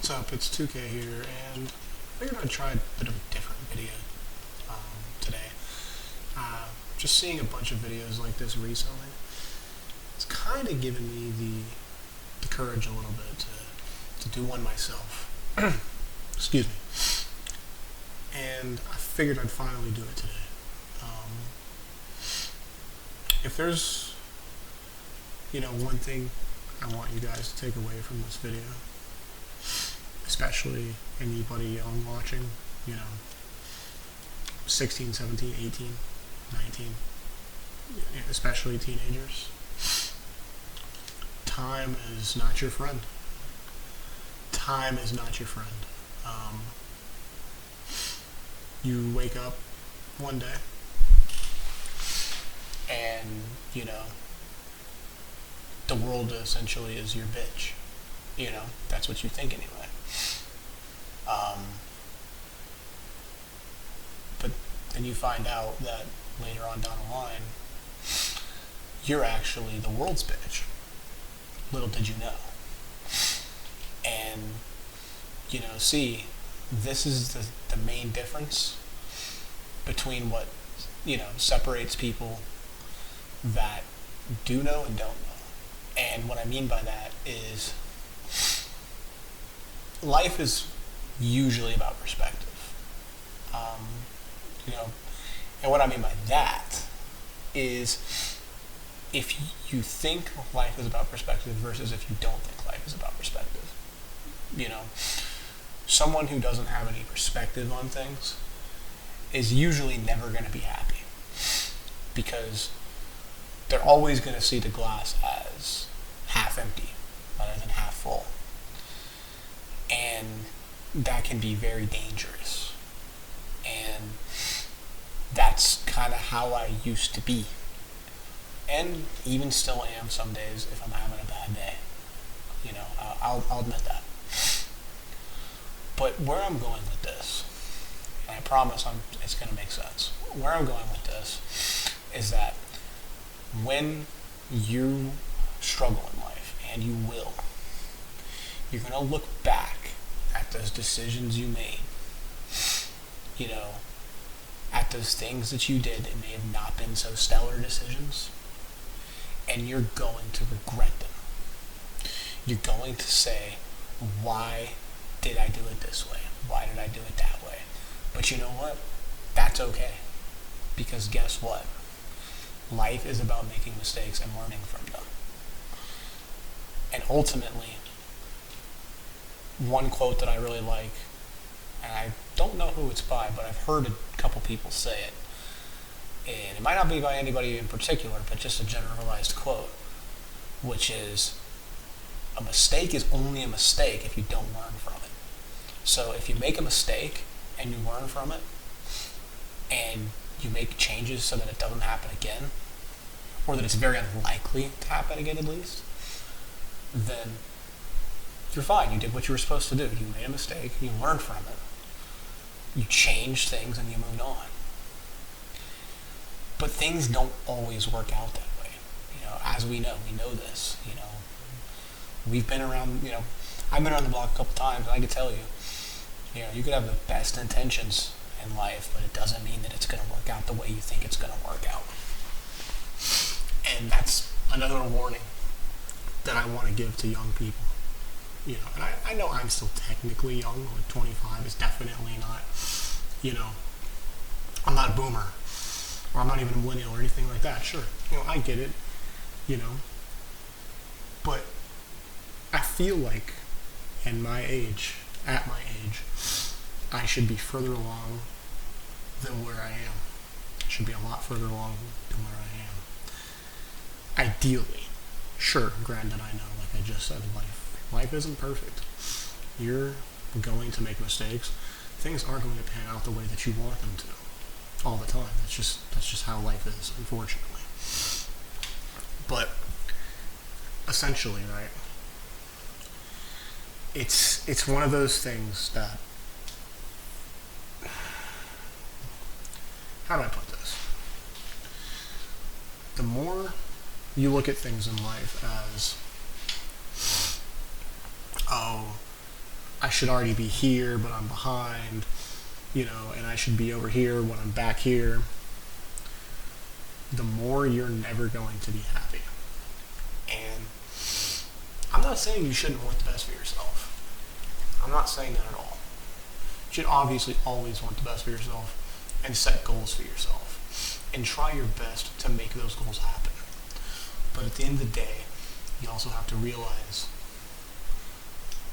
What's up? It's 2K here, and I figured I'd try a bit of a different video today. Just seeing a bunch of videos like this recently, it's kind of given me the courage a little bit to do one myself. Excuse me. And I figured I'd finally do it today. If there's, one thing I want you guys to take away from this video, especially anybody young watching, 16, 17, 18, 19, especially teenagers. Time is not your friend. Time is not your friend. You wake up one day and, the world essentially is your bitch. That's what you think anyway. But then you find out that later on down the line, you're actually the world's bitch. Little did you know. And, see, this is the main difference between what, separates people that do know and don't know. And what I mean by that is life is usually about perspective. And what I mean by that is if you think life is about perspective versus if you don't think life is about perspective. Someone who doesn't have any perspective on things is usually never going to be happy because they're always going to see the glass as half empty rather than half full. And that can be very dangerous. And that's kind of how I used to be. And even still am some days if I'm having a bad day. I'll admit that. But where I'm going with this, and I promise it's going to make sense. Where I'm going with this is that when you struggle in life, and you will, you're going to look back at those decisions you made, at those things that you did that may have not been so stellar decisions, and you're going to regret them. You're going to say, why did I do it this way? Why did I do it that way? But you know what? That's okay. Because guess what? Life is about making mistakes and learning from them. And ultimately, one quote that I really like, and I don't know who it's by, but I've heard a couple people say it, and it might not be by anybody in particular, but just a generalized quote, which is, a mistake is only a mistake if you don't learn from it. So if you make a mistake and you learn from it, and you make changes so that it doesn't happen again, or that it's very unlikely to happen again at least, then you're fine. You did what you were supposed to do. You made a mistake, you learned from it, you changed things, and you moved on. But things don't always work out that way. As we know this. We've been around, I've been around the block a couple times, and I can tell you, you could have the best intentions in life, but it doesn't mean that it's going to work out the way you think it's going to work out. And that's another warning that I want to give to young people. And I know I'm still technically young, like 25 is definitely not, I'm not a boomer, or I'm not even a millennial or anything like that, sure. I get it, but I feel like at my age, I should be further along than where I am. I should be a lot further along than where I am. Ideally. Sure, granted, I know, like I just said, life isn't perfect. You're going to make mistakes. Things aren't going to pan out the way that you want them to all the time. That's just how life is, unfortunately. But essentially, right, it's one of those things that, how do I put this? The more you look at things in life as, oh, I should already be here, but I'm behind, and I should be over here when I'm back here, the more you're never going to be happy. And I'm not saying you shouldn't want the best for yourself. I'm not saying that at all. You should obviously always want the best for yourself and set goals for yourself and try your best to make those goals happen. But at the end of the day, you also have to realize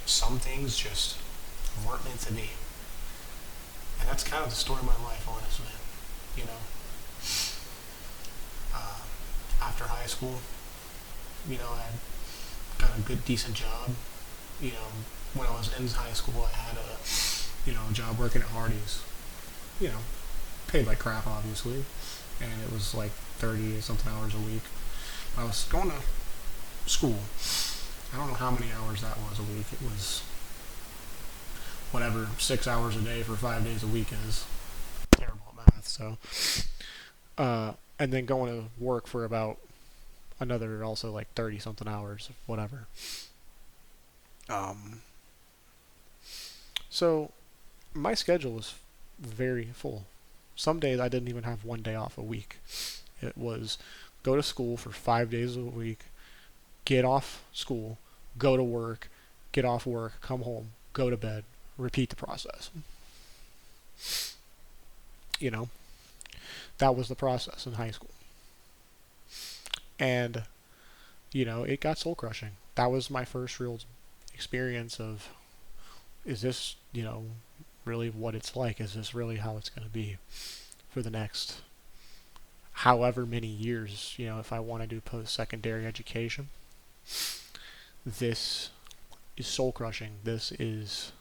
some things just weren't meant to be. And that's kind of the story of my life, honestly. You know, after high school, I got a good, decent job. You know, when I was in high school, I had a job working at Hardee's. You know, paid like crap, obviously, and it was like 30 something hours a week. I was going to school. I don't know how many hours that was a week. It was whatever 6 hours a day for 5 days a week is. Terrible at math. So, and then going to work for about another also like 30 something hours, whatever. Um, so my schedule was very full. Some days I didn't even have one day off a week. It was go to school for 5 days a week, get off school, go to work, get off work, come home, go to bed, repeat the process. You know, that was the process in high school. And, it got soul crushing. That was my first real experience of, is this, really what it's like? Is this really how it's going to be for the next however many years, if I want to do post-secondary education? This is soul crushing. This is,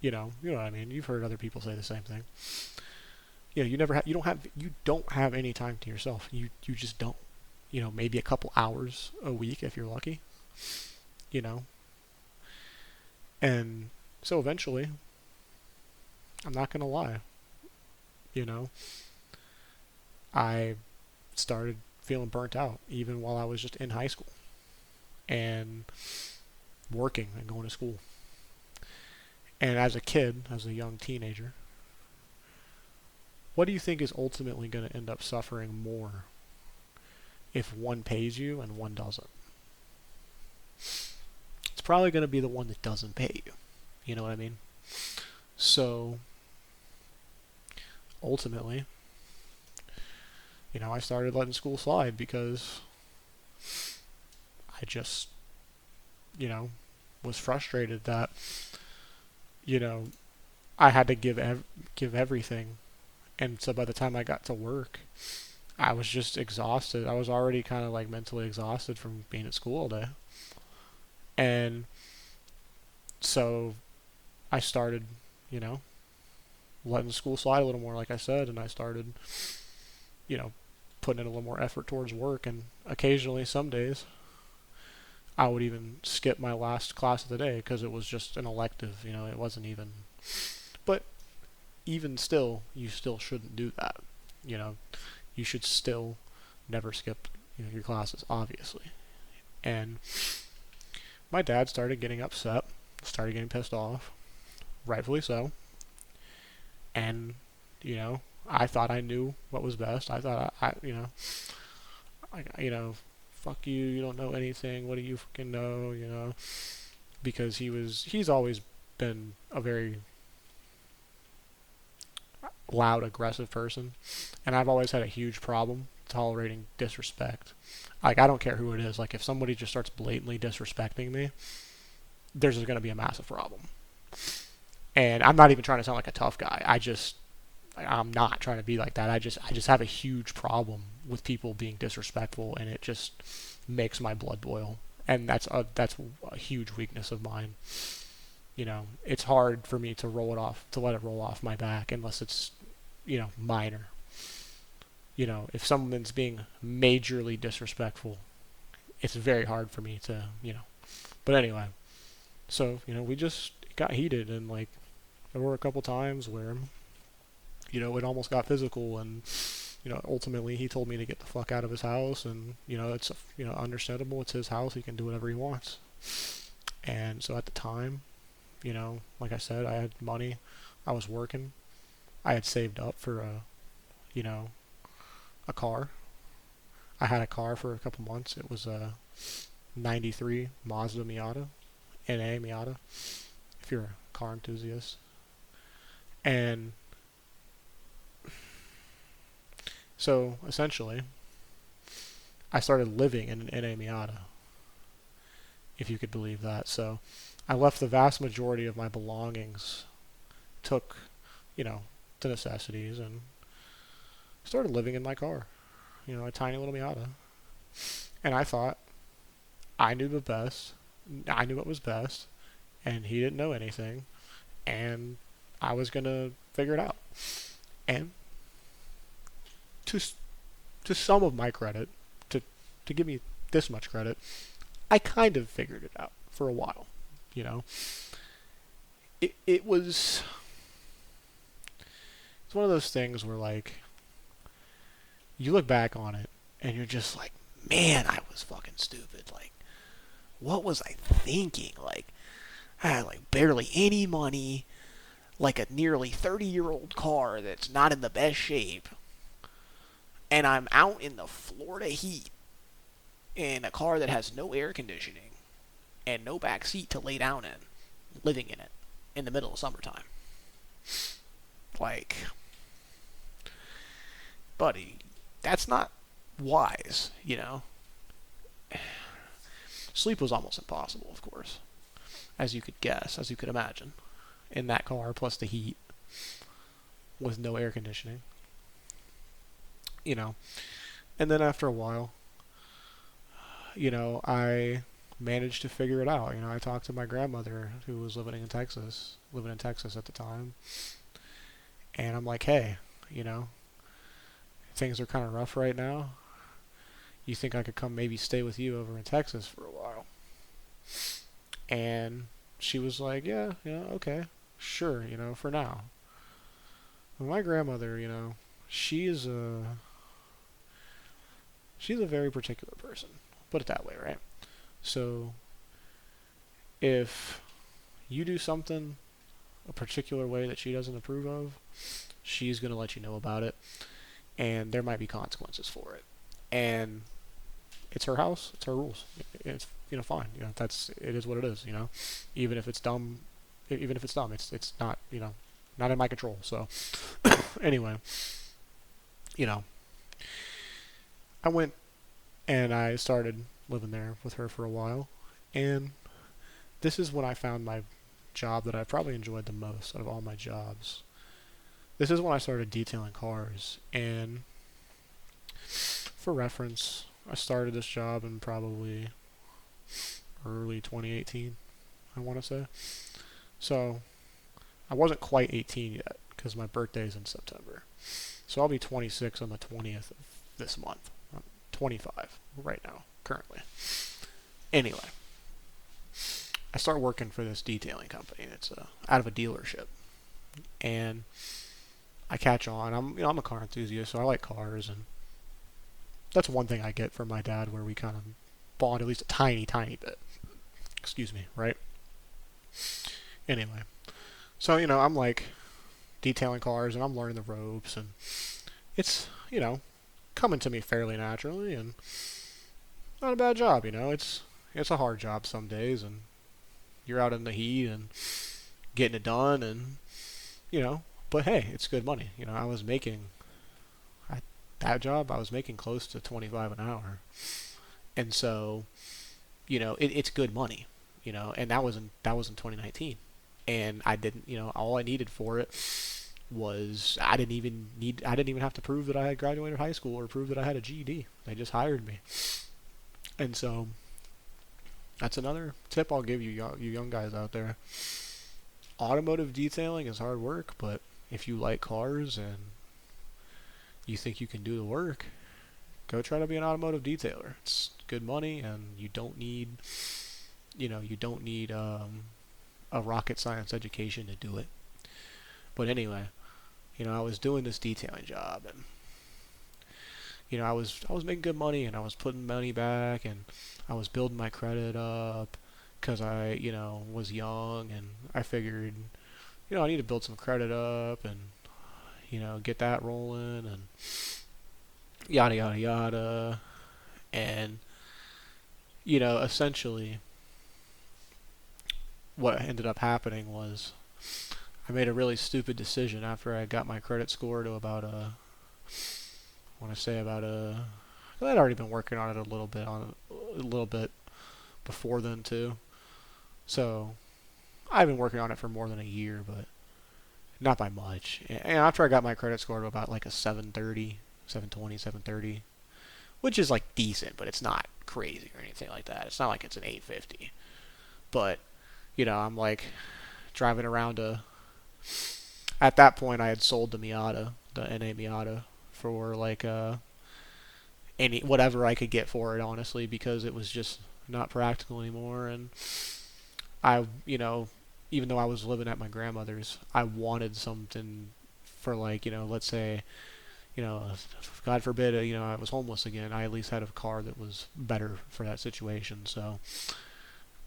you know what I mean? You've heard other people say the same thing. You don't have any time to yourself. You just don't. Maybe a couple hours a week if you're lucky. You know. And so eventually, I'm not gonna lie. I started feeling burnt out even while I was just in high school and working and going to school. And as a kid, as a young teenager, what do you think is ultimately going to end up suffering more if one pays you and one doesn't? It's probably going to be the one that doesn't pay you. You know what I mean? So, ultimately, I started letting school slide because I just, was frustrated that, I had to give everything. And so by the time I got to work, I was just exhausted. I was already kind of like mentally exhausted from being at school all day. And so I started, letting school slide a little more, like I said, and I started, putting in a little more effort towards work. And occasionally, some days, I would even skip my last class of the day because it was just an elective, it wasn't even. But even still, you still shouldn't do that. You should still never skip your classes, obviously. And my dad started getting upset, started getting pissed off, rightfully so. And, I thought I knew what was best. I thought fuck you, you don't know anything, what do you fucking know, because he's always been a very loud, aggressive person, and I've always had a huge problem tolerating disrespect. Like, I don't care who it is. Like, if somebody just starts blatantly disrespecting me, there's going to be a massive problem. And I'm not even trying to sound like a tough guy. I'm not trying to be like that. I just have a huge problem with people being disrespectful, and it just makes my blood boil. And that's a huge weakness of mine. It's hard for me to let it roll off my back unless it's, minor. If someone's being majorly disrespectful, it's very hard for me to, But anyway, so, we just got heated, and, like, there were a couple times where, it almost got physical, and, ultimately he told me to get the fuck out of his house, and, it's, understandable. It's his house. He can do whatever he wants. And so at the time, like I said, I had money. I was working. I had saved up for you know, a car. I had a car for a couple months. It was a 93 Mazda Miata, NA Miata, if you're a car enthusiast. And so essentially, I started living in an NA Miata, if you could believe that. So I left the vast majority of my belongings, took, you know, the necessities, and started living in my car, a tiny little Miata. And I thought I knew the best. I knew what was best, and he didn't know anything, and I was gonna figure it out. And to to some of my credit, to to give me this much credit, I kind of figured it out for a while. You know, it was it's one of those things where like you look back on it and you're just like, man, I was fucking stupid. Like, what was I thinking? Like, I had like barely any money, like a nearly 30-year-old car that's not in the best shape, and I'm out in the Florida heat in a car that has no air conditioning and no back seat to lay down in, living in it in the middle of summertime. Like, buddy, that's not wise. Sleep was almost impossible, of course, as you could guess, as you could imagine, in that car, plus the heat, with no air conditioning. You know, and then after a while, I managed to figure it out. I talked to my grandmother who was living in Texas at the time, and I'm like, hey, you know, things are kind of rough right now. You think I could come maybe stay with you over in Texas for a while? And she was like, yeah, okay, sure, for now. But my grandmother, she's a she's a very particular person. Put it that way, right? So if you do something a particular way that she doesn't approve of, she's gonna let you know about it, and there might be consequences for it. And it's her house, it's her rules. It's fine. It is what it is. Even if it's dumb, it's not not in my control. So anyway, you know, I went and I started living there with her for a while, and this is when I found my job that I probably enjoyed the most out of all my jobs. This is when I started detailing cars, and for reference, I started this job in probably early 2018, I want to say. So I wasn't quite 18 yet because my birthday's in September. So I'll be 26 on the 20th of this month. I'm 25 right now, currently. Anyway, I start working for this detailing company. It's out of a dealership, and I catch on. I'm a car enthusiast, so I like cars, and that's one thing I get from my dad, where we kind of bond at least a tiny, tiny bit. Excuse me, right? Anyway, so I'm like detailing cars, and I'm learning the ropes, and it's coming to me fairly naturally, and not a bad job. It's a hard job some days, and you're out in the heat and getting it done, and but hey, it's good money. I was making that job. I was making close to 25 an hour, and so it's good money. And that was in 2019, and I didn't. All I needed for it was I didn't even have to prove that I had graduated high school or prove that I had a GED. They just hired me, and so that's another tip I'll give you young guys out there. Automotive detailing is hard work, but if you like cars and you think you can do the work, go try to be an automotive detailer. It's good money, and you don't need a rocket science education to do it. But anyway, I was doing this detailing job, and I was making good money, and I was putting money back, and I was building my credit up, because I, was young and I figured, I need to build some credit up and, get that rolling and yada yada yada. And, essentially what ended up happening was I made a really stupid decision after I got my credit score to about I want to say about I'd already been working on it a little bit before then too. So I've been working on it for more than a year, but not by much. And after I got my credit score to about like a 730, 720, 730, which is like decent, but it's not crazy or anything like that. It's not like it's an 850. But, I'm like driving around at that point I had sold the Miata, the NA Miata, for like any whatever I could get for it, honestly, because it was just not practical anymore. And I, even though I was living at my grandmother's, I wanted something for like, let's say, God forbid, I was homeless again. I at least had a car that was better for that situation. So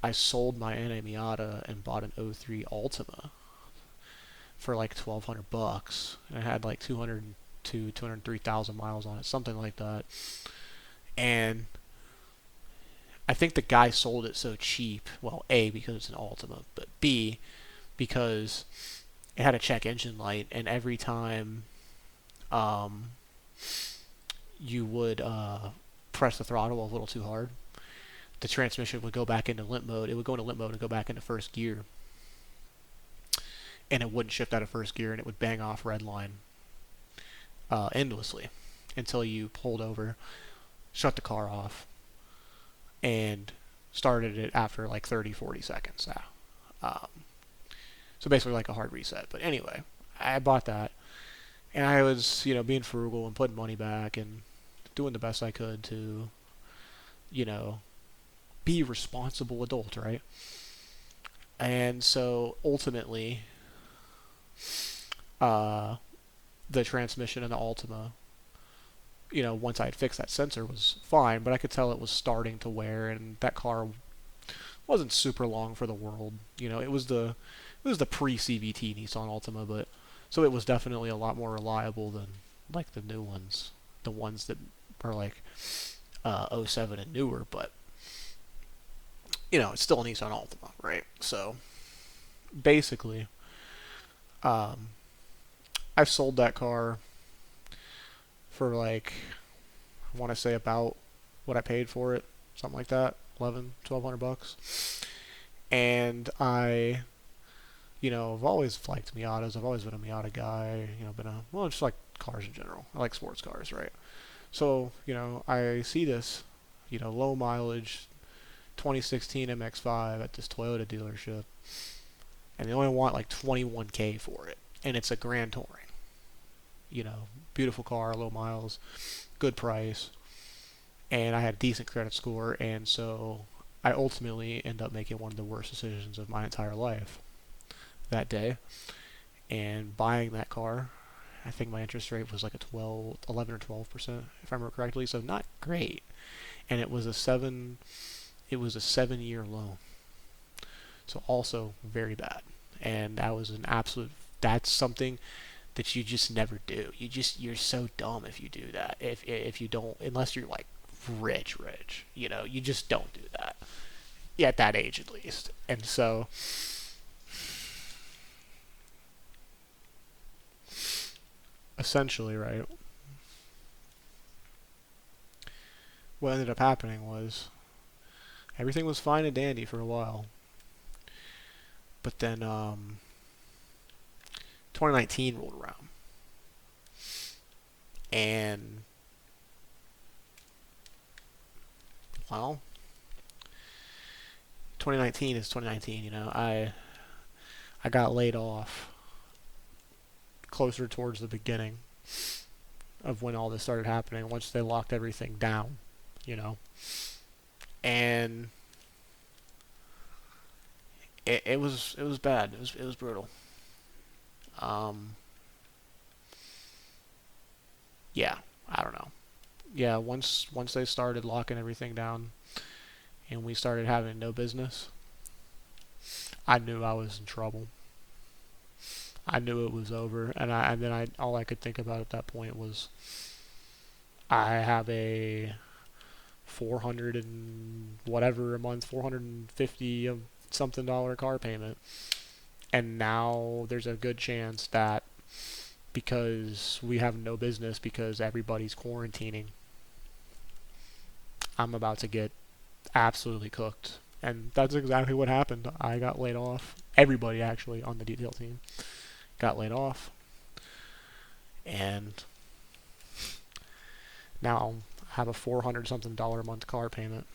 I sold my NA Miata and bought an '03 Altima for like $1,200, and I had like 203,000 miles on it, something like that. And I think the guy sold it so cheap. Well, A, because it's an Altima, but B, because it had a check engine light, and every time you would press the throttle a little too hard, the transmission would go back into limp mode. It would go into limp mode and go back into first gear, and it wouldn't shift out of first gear, and it would bang off red line endlessly until you pulled over, shut the car off, and started it after like 30, 40 seconds. So basically like a hard reset. But anyway, I bought that, and I was, being frugal and putting money back and doing the best I could to, be a responsible adult, right? And so ultimately, the transmission in the Altima, once I had fixed that sensor, was fine, but I could tell it was starting to wear, and that car wasn't super long for the world. It was the pre-CVT Nissan Altima, but so it was definitely a lot more reliable than like the new ones, the ones that are like '07 and newer. But it's still a Nissan Altima, right? So basically, I've sold that car for like, I want to say about what I paid for it, something like that, 1,200 bucks. And I, I've always liked Miatas. I've always been a Miata guy. Just like cars in general. I like sports cars, right? So, I see this, low mileage 2016 MX-5 at this Toyota dealership, and they only want like 21K for it, and it's a Grand Touring. Beautiful car, low miles, good price, and I had a decent credit score, and so I ultimately end up making one of the worst decisions of my entire life that day, and buying that car. I think my interest rate was like 11 or 12%, if I remember correctly, so not great. And it was a 7-year loan, so also very bad. And that's something that you just never do. You're so dumb if you do that. If you don't, unless you're like rich, you just don't do that. Yeah, at that age at least. And so essentially, right, what ended up happening was everything was fine and dandy for a while. But then 2019 rolled around, and well, 2019 is 2019. I got laid off closer towards the beginning of when all this started happening. Once they locked everything down, and it was bad. It was brutal. Yeah, I don't know. Yeah, once they started locking everything down, and we started having no business, I knew I was in trouble. I knew it was over, and then I all I could think about at that point was I have a 400 and whatever a month, 450 something dollar car payment, and now there's a good chance that because we have no business because everybody's quarantining, I'm about to get absolutely cooked. And that's exactly what happened. I got laid off. Everybody actually on the detail team got laid off. And now I have a 400 something dollar a month car payment,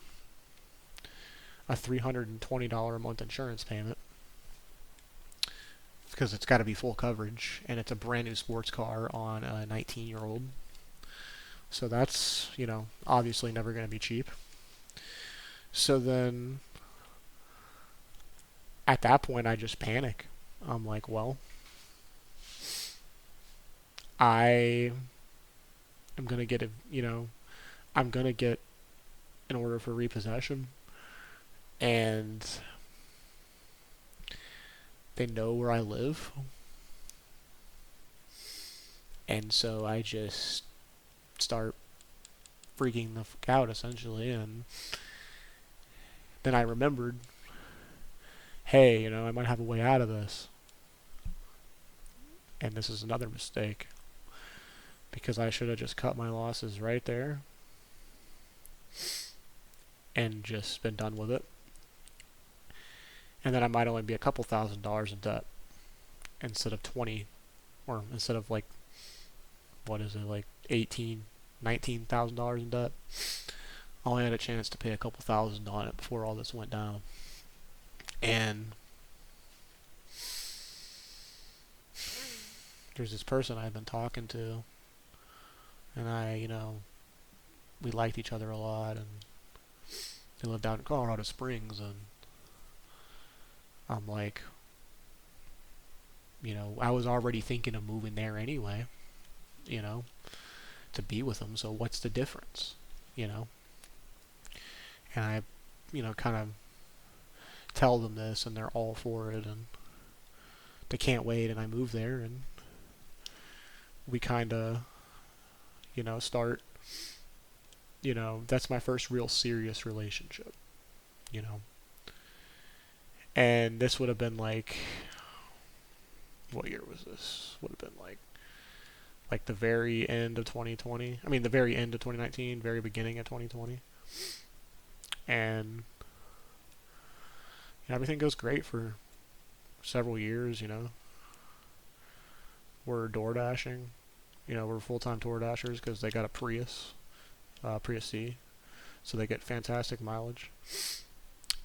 a $320 a month insurance payment because it's got to be full coverage, and it's a brand new sports car on a 19-year-old. So that's, obviously never going to be cheap. So then at that point, I just panic. I'm like, well, I am going to get I'm going to get an order for repossession, and they know where I live. And so I just start freaking the fuck out, essentially. And then I remembered, hey, I might have a way out of this. And this is another mistake, because I should have just cut my losses right there and just been done with it. And then I might only be a couple $1,000s in debt instead of 20, or instead of like, what is it, like $19,000 in debt. I only had a chance to pay a couple thousand on it before all this went down. And there's this person I've been talking to, and we liked each other a lot, and they lived out in Colorado Springs, and I'm like, I was already thinking of moving there anyway, to be with them, so what's the difference, And I, kind of tell them this, and they're all for it, and they can't wait, and I move there, and we kind of, start, that's my first real serious relationship, And this would have been like, what year was this? Would have been like the very end of 2020. I mean, the very end of 2019, very beginning of 2020. And everything goes great for several years, We're door dashing. We're full-time door dashers because they got a Prius C, so they get fantastic mileage.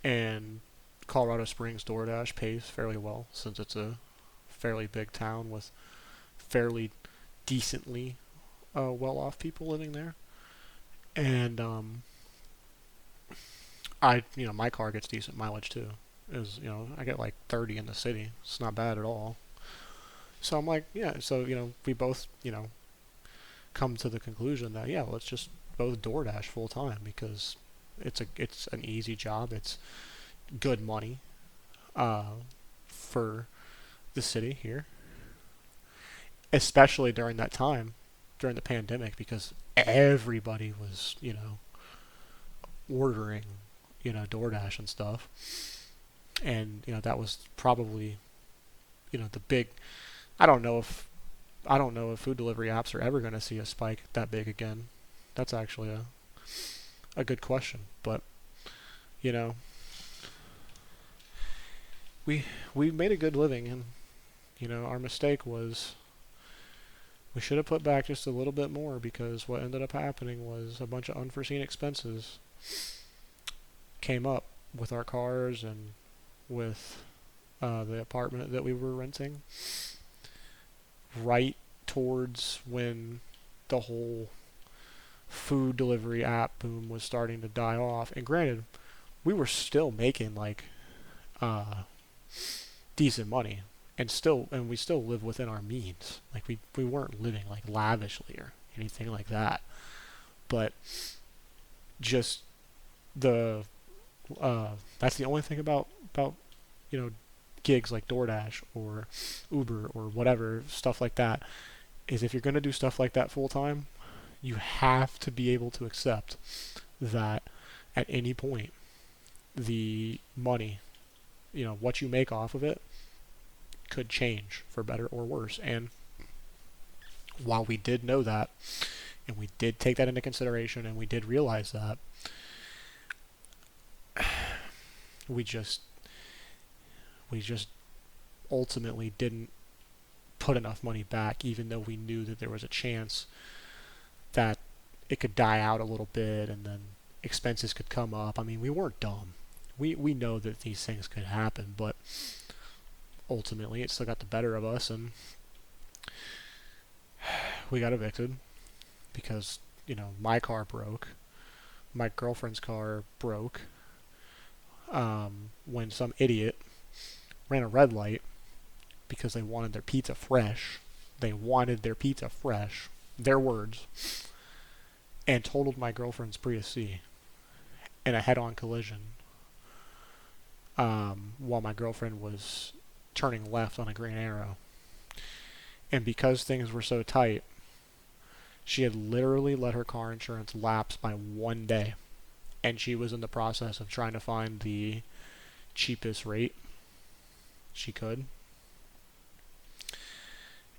And Colorado Springs DoorDash pays fairly well since it's a fairly big town with fairly decently well-off people living there. And my car gets decent mileage too. I get like 30 in the city. It's not bad at all. So I'm like, yeah. So we both come to the conclusion that let's just both DoorDash full time because it's an easy job. It's good money for the city here, especially during that time, during the pandemic, because everybody was ordering DoorDash and stuff, and that was probably the big. I don't know if food delivery apps are ever going to see a spike that big again. That's actually a good question, but we made a good living, and our mistake was we should have put back just a little bit more, because what ended up happening was a bunch of unforeseen expenses came up with our cars and with the apartment that we were renting right towards when the whole food delivery app boom was starting to die off. And granted, we were still making like decent money, and we still live within our means. Like we weren't living like lavishly or anything like that, but just the that's the only thing about gigs like DoorDash or Uber or whatever, stuff like that, is if you're going to do stuff like that full time, you have to be able to accept that at any point the money, what you make off of it could change for better or worse. And while we did know that, and we did take that into consideration, and we did realize that, we just ultimately didn't put enough money back, even though we knew that there was a chance that it could die out a little bit and then expenses could come up. I mean, we weren't dumb. We know that these things could happen, but ultimately it still got the better of us, and we got evicted because, my car broke. My girlfriend's car broke when some idiot ran a red light because they wanted their pizza fresh. They wanted their pizza fresh. Their words. And totaled my girlfriend's Prius C in a head-on collision while my girlfriend was turning left on a Green Arrow. And because things were so tight, she had literally let her car insurance lapse by 1 day. And she was in the process of trying to find the cheapest rate she could.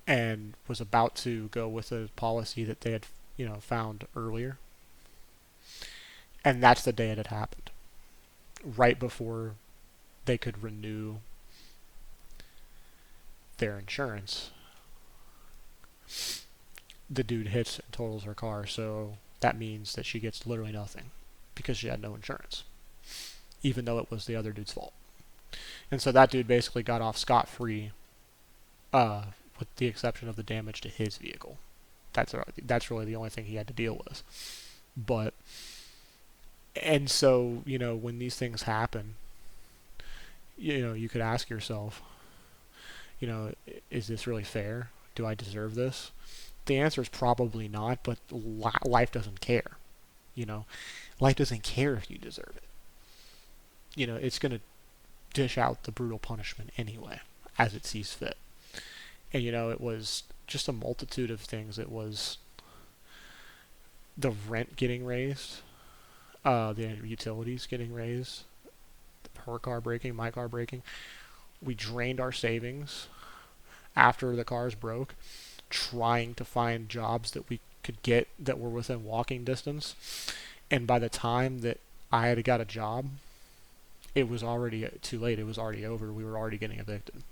And was about to go with a policy that they had, found earlier. And that's the day it had happened. Right before they could renew their insurance, the dude hits and totals her car, so that means that she gets literally nothing because she had no insurance, even though it was the other dude's fault. And so that dude basically got off scot-free, with the exception of the damage to his vehicle. That's really the only thing he had to deal with. But, and so, when these things happen, you could ask yourself, is this really fair? Do I deserve this? The answer is probably not, but life doesn't care. Life doesn't care if you deserve it. It's going to dish out the brutal punishment anyway, as it sees fit. And, it was just a multitude of things. It was the rent getting raised, the utilities getting raised, her car breaking, my car breaking. We drained our savings after the cars broke, trying to find jobs that we could get that were within walking distance. And by the time that I had got a job, it was already too late. It was already over. We were already getting evicted.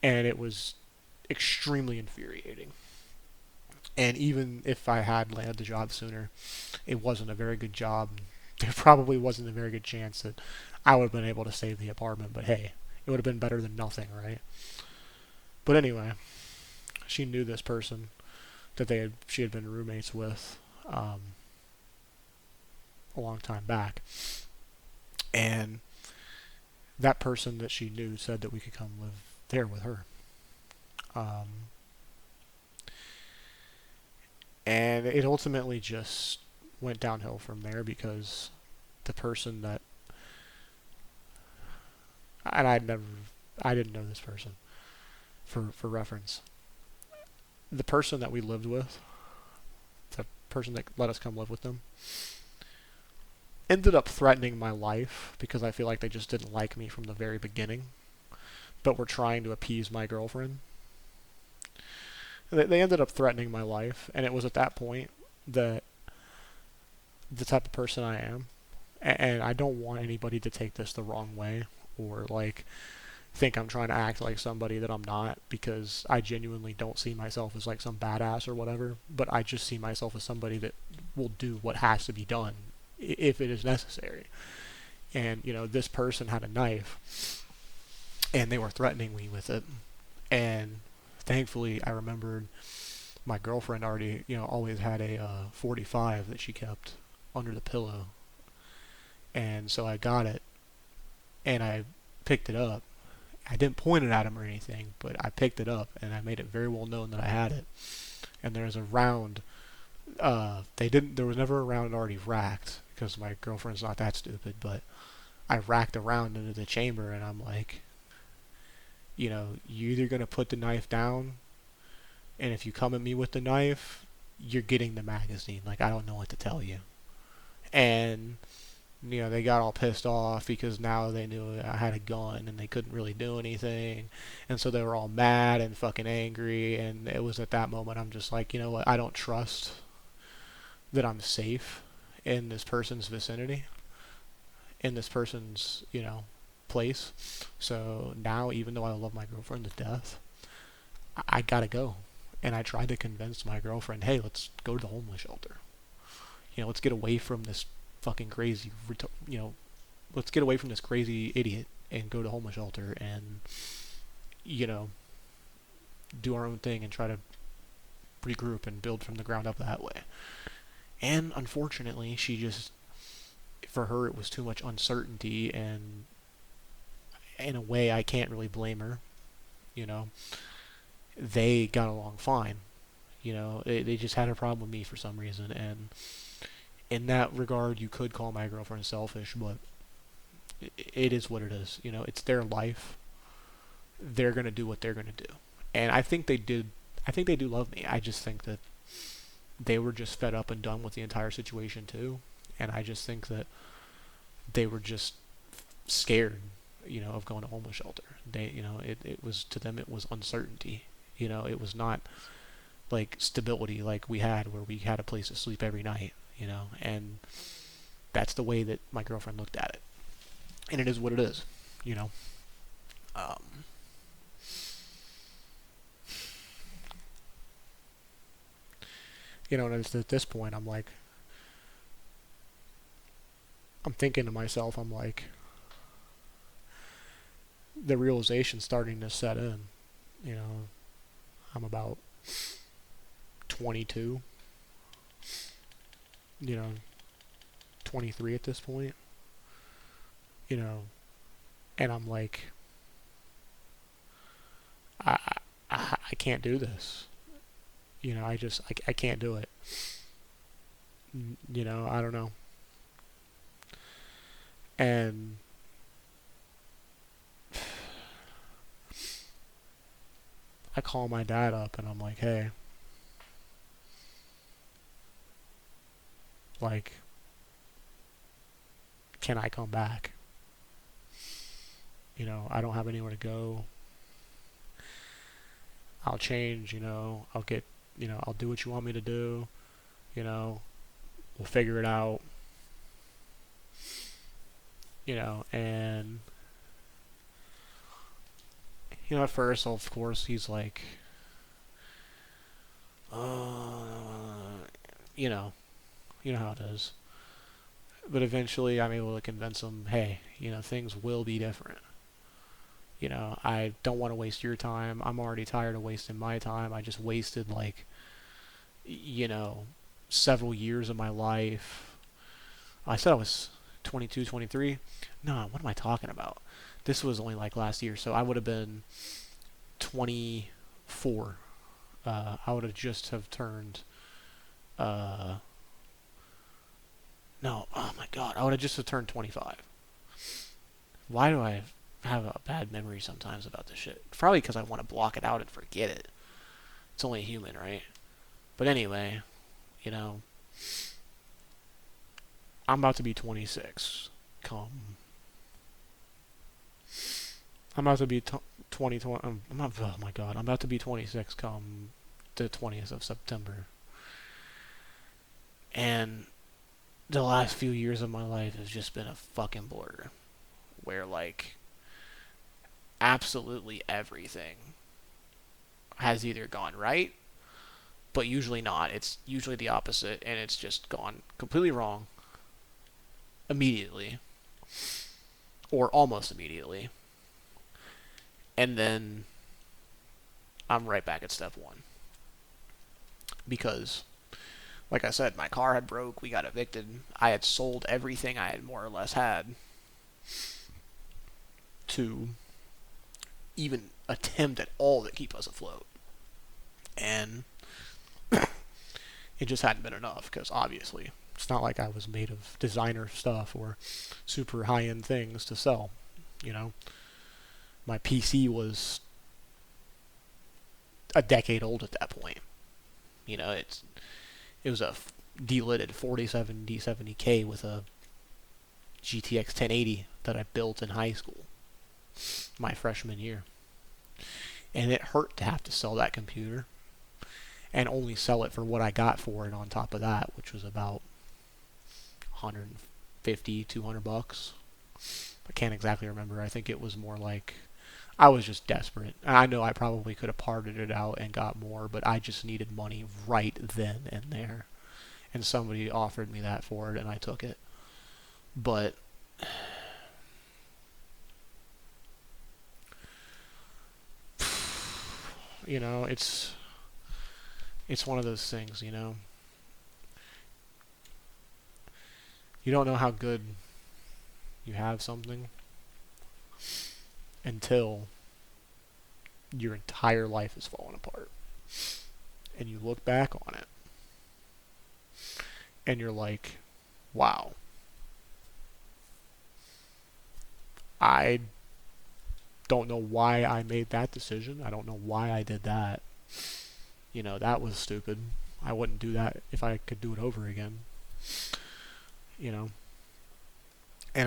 And it was extremely infuriating. And even if I had landed the job sooner, it wasn't a very good job. There probably wasn't a very good chance that I would have been able to save the apartment. But hey, it would have been better than nothing, right? But anyway, she knew this person that she had been roommates with a long time back. And that person that she knew said that we could come live there with her. And it ultimately just went downhill from there because the person that, and I didn't know this person, for reference. The person that we lived with, the person that let us come live with them, ended up threatening my life because I feel like they just didn't like me from the very beginning, but were trying to appease my girlfriend. They ended up threatening my life, and it was at that point that the type of person I am, and I don't want anybody to take this the wrong way or think I'm trying to act like somebody that I'm not, because I genuinely don't see myself as some badass or whatever, but I just see myself as somebody that will do what has to be done if it is necessary. And this person had a knife and they were threatening me with it, and thankfully I remembered my girlfriend already always had a 45 that she kept under the pillow, and so I got it and I picked it up. I didn't point it at him or anything, but I picked it up and I made it very well known that I had it. And there's a round. There was never a round already racked because my girlfriend's not that stupid. But I racked a round into the chamber, and I'm like, you're either going to put the knife down, and if you come at me with the knife, you're getting the magazine. Like, I don't know what to tell you. And, they got all pissed off because now they knew I had a gun and they couldn't really do anything. And so they were all mad and fucking angry. And it was at that moment I'm just like, you know what? I don't trust that I'm safe in this person's vicinity, in this person's, place. So now, even though I love my girlfriend to death, I gotta go. And I tried to convince my girlfriend, hey, let's go to the homeless shelter. Let's get away from this fucking crazy, let's get away from this crazy idiot and go to the homeless shelter and, do our own thing and try to regroup and build from the ground up that way. And unfortunately, for her, it was too much uncertainty, and in a way, I can't really blame her. They got along fine. They just had a problem with me for some reason, and in that regard, you could call my girlfriend selfish, but it is what it is. It's their life. They're gonna do what they're gonna do, and I think they did. I think they do love me. I just think that they were just fed up and done with the entire situation too, and I just think that they were just scared, of going to homeless shelter. It was, to them, it was uncertainty. It was not like stability like we had, where we had a place to sleep every night. And that's the way that my girlfriend looked at it, and it is what it is. Um, and it's at this point, I'm like, I'm thinking to myself, I'm like, the realization's starting to set in. I'm about 22, 23 at this point, and I'm like, I can't do this. I can't do it. I don't know. And I call my dad up and I'm like, hey, like, can I come back? I don't have anywhere to go. I'll change, I'll get, I'll do what you want me to do, we'll figure it out, and, at first, of course, he's like, you know how it is. But eventually I'm able to convince him, hey, things will be different. I don't want to waste your time. I'm already tired of wasting my time. I just wasted, like, several years of my life. I said I was 22, 23. No, what am I talking about? This was only like last year, so I would have been 24. I would have just have turned, no, oh my god, I would have just have turned 25. Why do I have a bad memory sometimes about this shit? Probably because I want to block it out and forget it. It's only human, right? But anyway, I'm about to be 26 come. I'm about to be 2020. Oh my god, I'm about to be 26 come the 20th of September. And the last few years of my life has just been a fucking blur. Where, like, absolutely everything has either gone right, but usually not. It's usually the opposite, and it's just gone completely wrong immediately, or almost immediately, and then I'm right back at step one. Because, like I said, my car had broke, we got evicted, I had sold everything I had more or less had to even attempt at all to keep us afloat. And it just hadn't been enough, because obviously it's not like I was made of designer stuff or super high-end things to sell. My PC was a decade old at that point. It was a delidded 47 D70K with a GTX 1080 that I built in high school my freshman year. And it hurt to have to sell that computer and only sell it for what I got for it on top of that, which was about 150, 200 bucks. I can't exactly remember. I think it was more like I was just desperate. I know I probably could have parted it out and got more, but I just needed money right then and there. And somebody offered me that for it, and I took it. But it's one of those things. You don't know how good you have something until your entire life is falling apart. And you look back on it and you're like, wow, I don't know why I made that decision. I don't know why I did that. That was stupid. I wouldn't do that if I could do it over again. And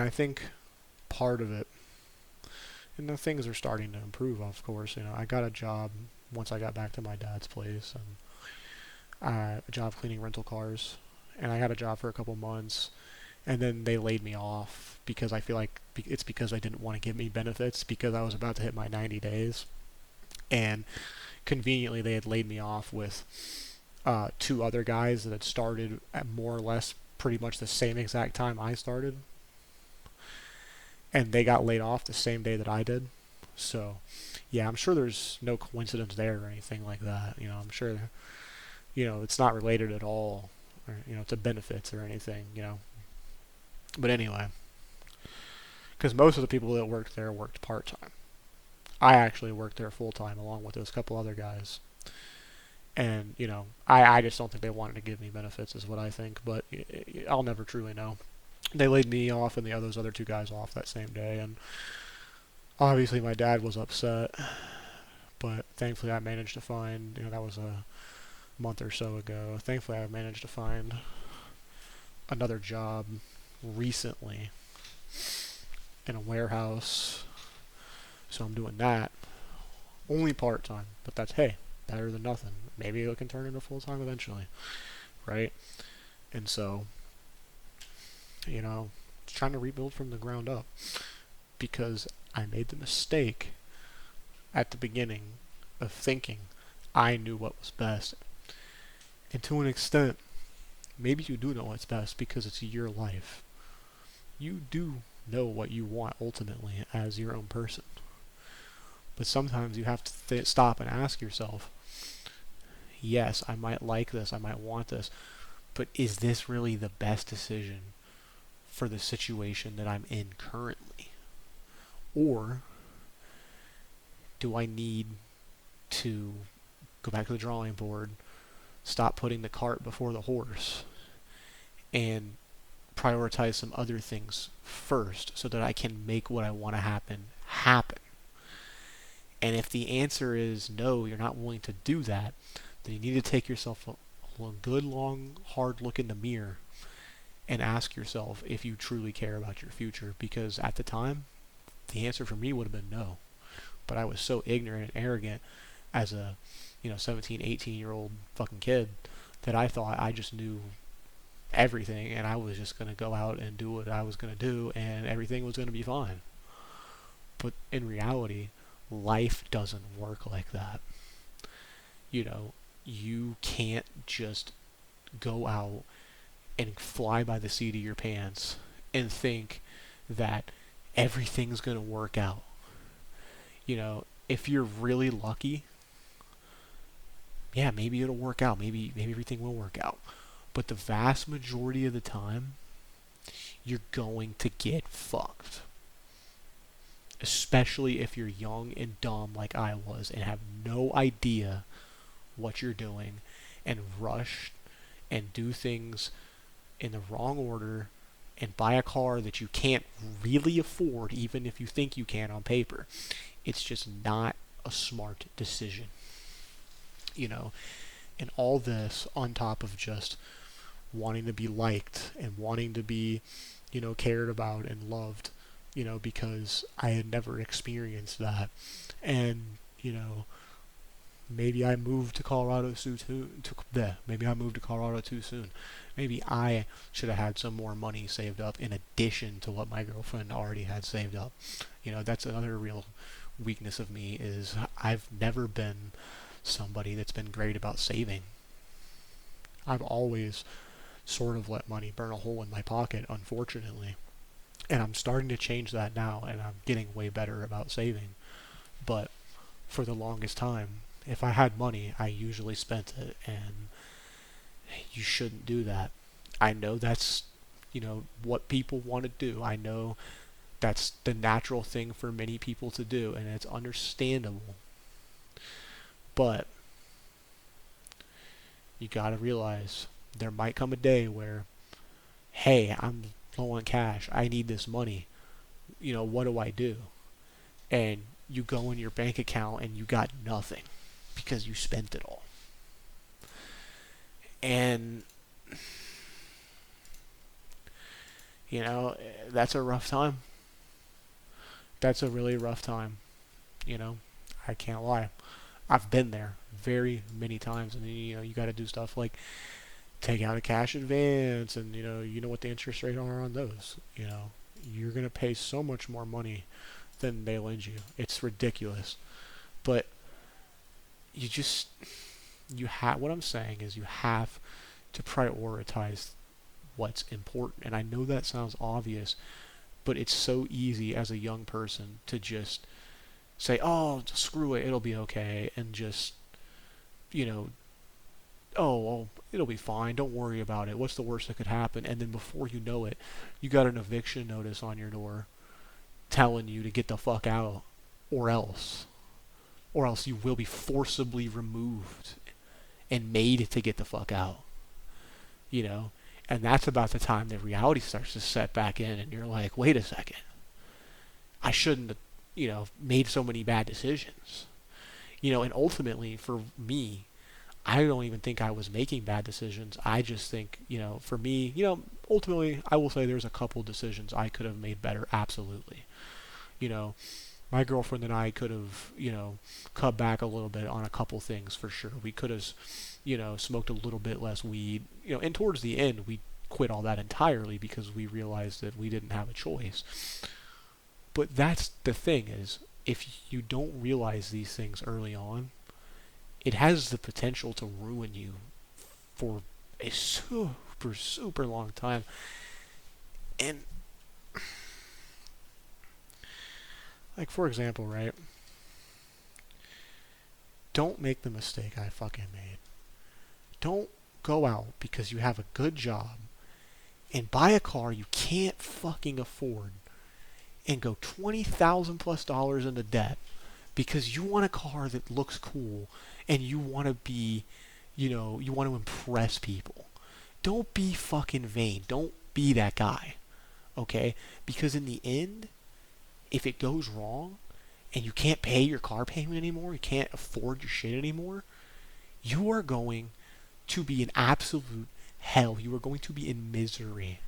I think part of it, and the things are starting to improve, of course. I got a job once I got back to my dad's place, and a job cleaning rental cars, and I had a job for a couple months, and then they laid me off because I feel like it's because they didn't want to give me benefits because I was about to hit my 90 days, and conveniently they had laid me off with two other guys that had started at more or less pretty much the same exact time I started, and they got laid off the same day that I did. So yeah, I'm sure there's no coincidence there or anything like that. I'm sure it's not related at all, or to benefits or anything. But anyway, because most of the people that worked there worked part-time. I actually worked there full-time along with those couple other guys. And, I just don't think they wanted to give me benefits is what I think, but I'll never truly know. They laid me off and those other two guys off that same day, and obviously my dad was upset, but thankfully I managed to find, that was a month or so ago, thankfully I managed to find another job recently in a warehouse, so I'm doing that, only part-time, but that's, hey, better than nothing. Maybe it can turn into full-time eventually, right? And so, trying to rebuild from the ground up, because I made the mistake at the beginning of thinking I knew what was best. And to an extent, maybe you do know what's best because it's your life. You do know what you want ultimately as your own person. But sometimes you have to stop and ask yourself, yes, I might like this, I might want this, but is this really the best decision for the situation that I'm in currently? Or do I need to go back to the drawing board, stop putting the cart before the horse, and prioritize some other things first so that I can make what I want to happen happen? And if the answer is no, you're not willing to do that, then you need to take yourself a good, long, hard look in the mirror and ask yourself if you truly care about your future. Because at the time, the answer for me would have been no. But I was so ignorant and arrogant as a 17, 18-year-old fucking kid that I thought I just knew everything and I was just going to go out and do what I was going to do and everything was going to be fine. But in reality, life doesn't work like that. You can't just go out and fly by the seat of your pants and think that everything's going to work out. If you're really lucky, yeah, maybe it'll work out. Maybe everything will work out. But the vast majority of the time, you're going to get fucked. Especially if you're young and dumb like I was and have no idea what you're doing and rush and do things in the wrong order and buy a car that you can't really afford even if you think you can on paper. It's just not a smart decision. you know, and all this on top of just wanting to be liked and wanting to be, cared about and loved, because I had never experienced that. And, maybe I moved to Colorado too soon. Maybe I moved to Colorado too soon. Maybe I should have had some more money saved up in addition to what my girlfriend already had saved up. That's another real weakness of me is I've never been somebody that's been great about saving. I've always sort of let money burn a hole in my pocket, unfortunately. And I'm starting to change that now, and I'm getting way better about saving. But for the longest time, if I had money, I usually spent it, and you shouldn't do that. I know that's, what people want to do. I know that's the natural thing for many people to do, and it's understandable. But you gotta realize there might come a day where, hey, I'm low on cash. I need this money. What do I do? And you go in your bank account and you got nothing because you spent it all. And, that's a rough time. That's a really rough time. I can't lie. I've been there very many times, and you got to do stuff like take out a cash advance, and you know what the interest rate are on those. You're gonna pay so much more money than they lend you. It's ridiculous. But what I'm saying is you have to prioritize what's important. And I know that sounds obvious, but it's so easy as a young person to just say, oh, screw it, it'll be okay, and just, oh, well, it'll be fine, don't worry about it, what's the worst that could happen? And then before you know it, you got an eviction notice on your door telling you to get the fuck out, or else you will be forcibly removed and made to get the fuck out. And that's about the time that reality starts to set back in, and you're like, wait a second, I shouldn't have, made so many bad decisions. And ultimately for me, I don't even think I was making bad decisions. I just think, for me, ultimately I will say there's a couple decisions I could have made better, absolutely. My girlfriend and I could have, cut back a little bit on a couple things for sure. We could have, smoked a little bit less weed, and towards the end we quit all that entirely because we realized that we didn't have a choice. But that's the thing is, if you don't realize these things early on, it has the potential to ruin you for a super, super long time. And, like, for example, right? Don't make the mistake I fucking made. Don't go out because you have a good job and buy a car you can't fucking afford and go $20,000 plus into debt because you want a car that looks cool and you want to be, you want to impress people. Don't be fucking vain. Don't be that guy. Okay? Because in the end, if it goes wrong and you can't pay your car payment anymore, you can't afford your shit anymore, you are going to be in absolute hell. You are going to be in misery.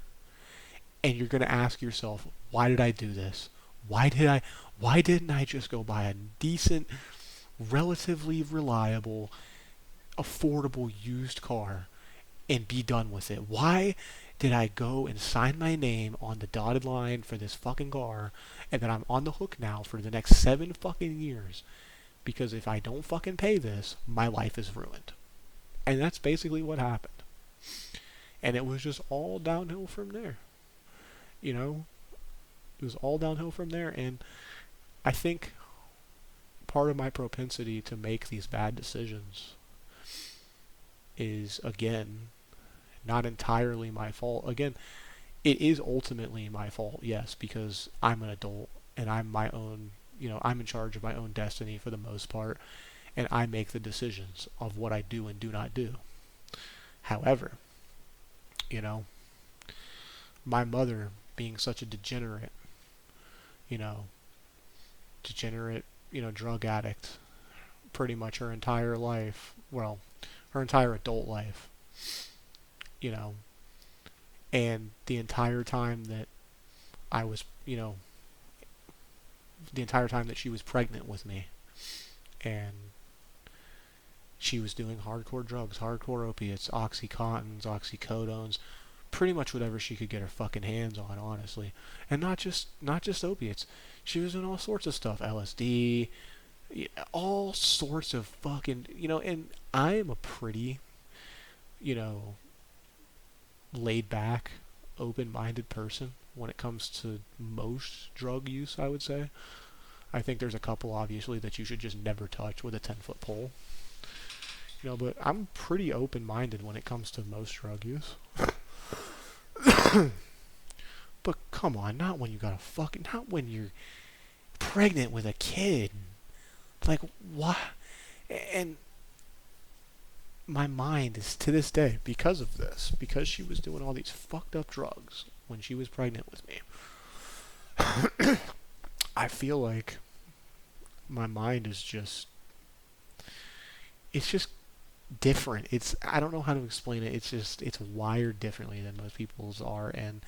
And you're going to ask yourself, why did I do this? Why didn't I just go buy a decent, relatively reliable, affordable used car and be done with it? Why did I go and sign my name on the dotted line for this fucking car and then I'm on the hook now for the next 7 fucking years? Because if I don't fucking pay this, my life is ruined. And that's basically what happened. And it was just all downhill from there. It was all downhill from there. And I think part of my propensity to make these bad decisions is, again, not entirely my fault. Again, it is ultimately my fault, yes, because I'm an adult and I'm my own, I'm in charge of my own destiny for the most part, and I make the decisions of what I do and do not do. However, my mother being such a degenerate, drug addict, pretty much her entire life, well, her entire adult life, you know, and the entire time that I was, the entire time that she was pregnant with me, and she was doing hardcore drugs, hardcore opiates, oxycontins, oxycodones, pretty much whatever she could get her fucking hands on, honestly. And not just opiates. She was doing all sorts of stuff, LSD, all sorts of fucking, and I am a pretty, you know, laid back, open-minded person when it comes to most drug use, I would say. I think there's a couple, obviously, that you should just never touch with a 10-foot pole. But I'm pretty open-minded when it comes to most drug use. But come on, not when you got a fucking, not when you're pregnant with a kid. Like, what? And my mind is, to this day, because of this, because she was doing all these fucked up drugs when she was pregnant with me, I feel like my mind is just, it's just different. I don't know how to explain it. It's wired differently than most people's are, and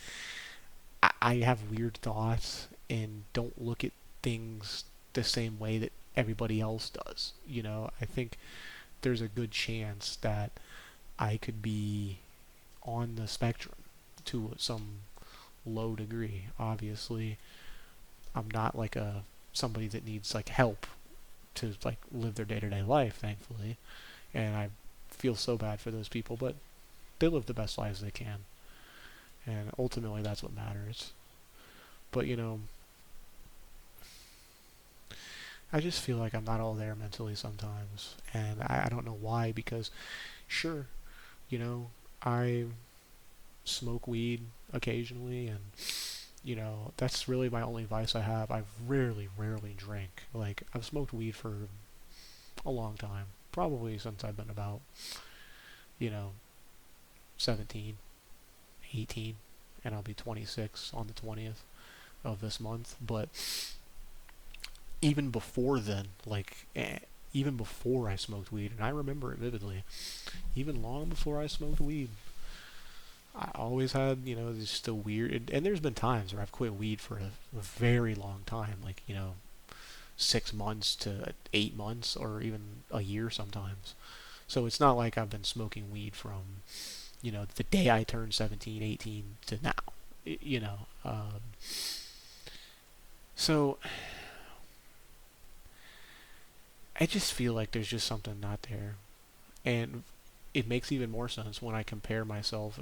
I have weird thoughts and don't look at things the same way that everybody else does. I think there's a good chance that I could be on the spectrum to some low degree. Obviously, I'm not like somebody that needs like help to like live their day-to-day life, thankfully. And I feel so bad for those people, but they live the best lives they can. And ultimately that's what matters. But I just feel like I'm not all there mentally sometimes. And I don't know why, because sure, I smoke weed occasionally, and that's really my only vice I have. I rarely drink. Like, I've smoked weed for a long time, probably since I've been about 17, 18, and I'll be 26 on the 20th of this month. But even before then, even before I smoked weed, and I remember it vividly, even long before I smoked weed, I always had, just a weird, and there's been times where I've quit weed for a very long time, like, 6 months to 8 months, or even a year sometimes. So it's not like I've been smoking weed from, the day I turned 17, 18 to now, So I just feel like there's just something not there. And it makes even more sense when I compare myself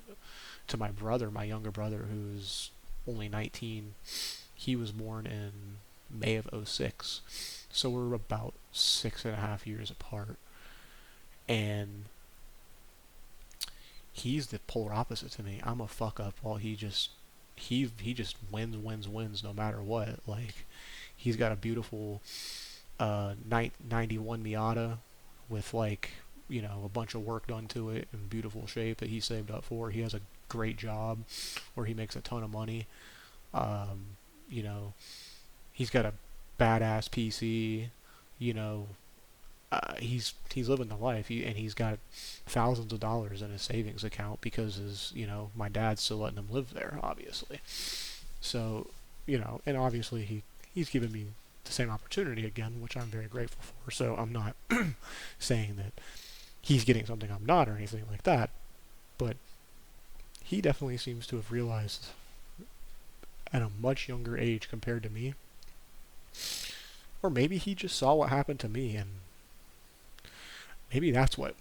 to my brother, my younger brother, who's only 19. He was born in May of '06. So we're about 6.5 years apart. And he's the polar opposite to me. I'm a fuck up while he just wins no matter what. Like, he's got a beautiful 91 Miata with a bunch of work done to it in beautiful shape that he saved up for. He has a great job where he makes a ton of money. He's got a badass PC. He's living the life, and he's got thousands of dollars in his savings account because my dad's still letting him live there, obviously. So, and obviously he's given me the same opportunity again, which I'm very grateful for. So I'm not saying that he's getting something I'm not or anything like that, but he definitely seems to have realized at a much younger age compared to me, or maybe he just saw what happened to me, and maybe that's what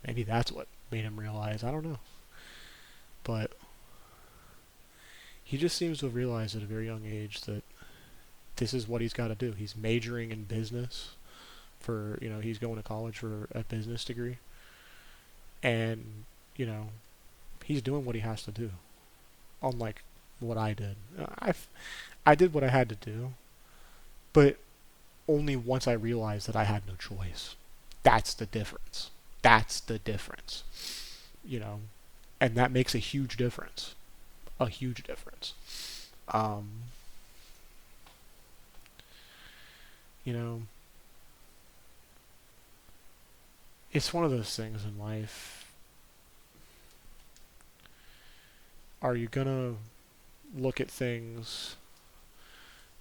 made him realize. I don't know, but he just seems to have realized at a very young age that this is what he's got to do. He's majoring in business for, he's going to college for a business degree. And, he's doing what he has to do. Unlike what I did. I did what I had to do, but only once I realized that I had no choice. That's the difference. And that makes a huge difference. A huge difference. it's one of those things in life. Are you gonna look at things,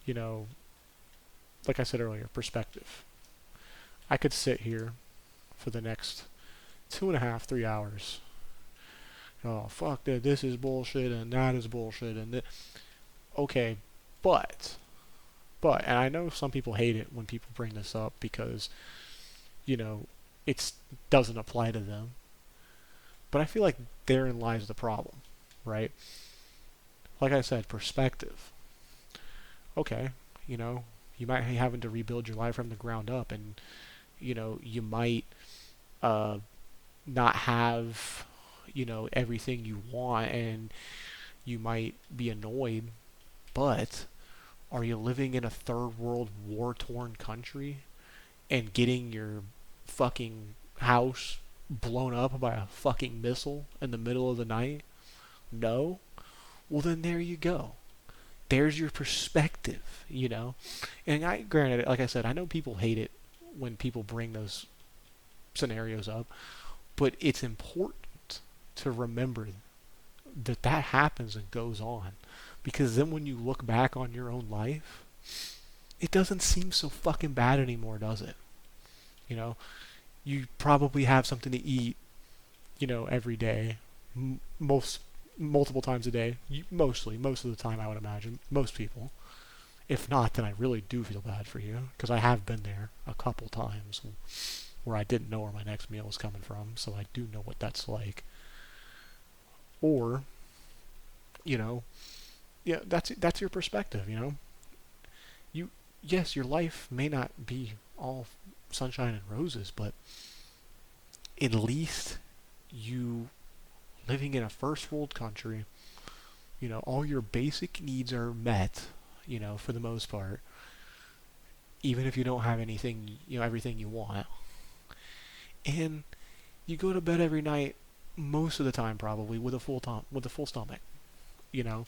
you know, like I said earlier, perspective? I could sit here for the next 2.5, 3 hours. Oh, fuck that, this is bullshit and that is bullshit okay, but, and I know some people hate it when people bring this up because, you know, it doesn't apply to them. But I feel like therein lies the problem, right? Like I said, perspective. Okay, you know, you might be having to rebuild your life from the ground up, and you might uh, not have everything you want, and you might be annoyed. But are you living in a third world war torn country and getting your fucking house blown up by a fucking missile in the middle of the night? No? Well, then there you go. There's your perspective. And granted, like I said, I know people hate it when people bring those scenarios up, but it's important to remember that that happens and goes on. Because then when you look back on your own life, it doesn't seem so fucking bad anymore, does it? You know, you probably have something to eat, every day, most multiple times a day. Most of the time, I would imagine. Most people. If not, then I really do feel bad for you because I have been there a couple times where I didn't know where my next meal was coming from, so I do know what that's like. Or, yeah, that's your perspective. You yes, your life may not be all sunshine and roses, but at least you living in a first world country, all your basic needs are met, for the most part, even if you don't have anything, everything you want. And you go to bed every night, most of the time probably, with a full stomach, you know.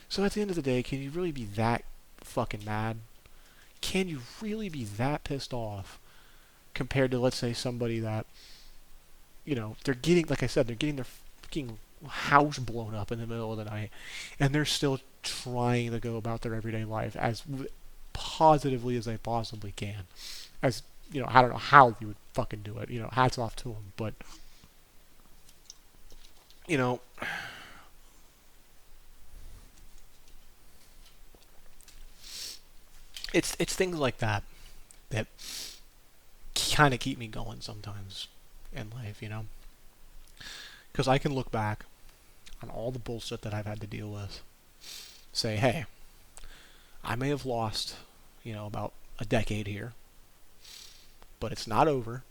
So at the end of the day, can you really be that fucking mad? Can you really be that pissed off compared to, let's say, somebody that, they're getting, like I said, they're getting their fucking house blown up in the middle of the night, and they're still trying to go about their everyday life as positively as they possibly can. As, I don't know how you would fucking do it. Hats off to them. But, you know, it's things like that that kind of keep me going sometimes in life, because I can look back on all the bullshit that I've had to deal with, say, hey, I may have lost, about a decade here, but it's not over,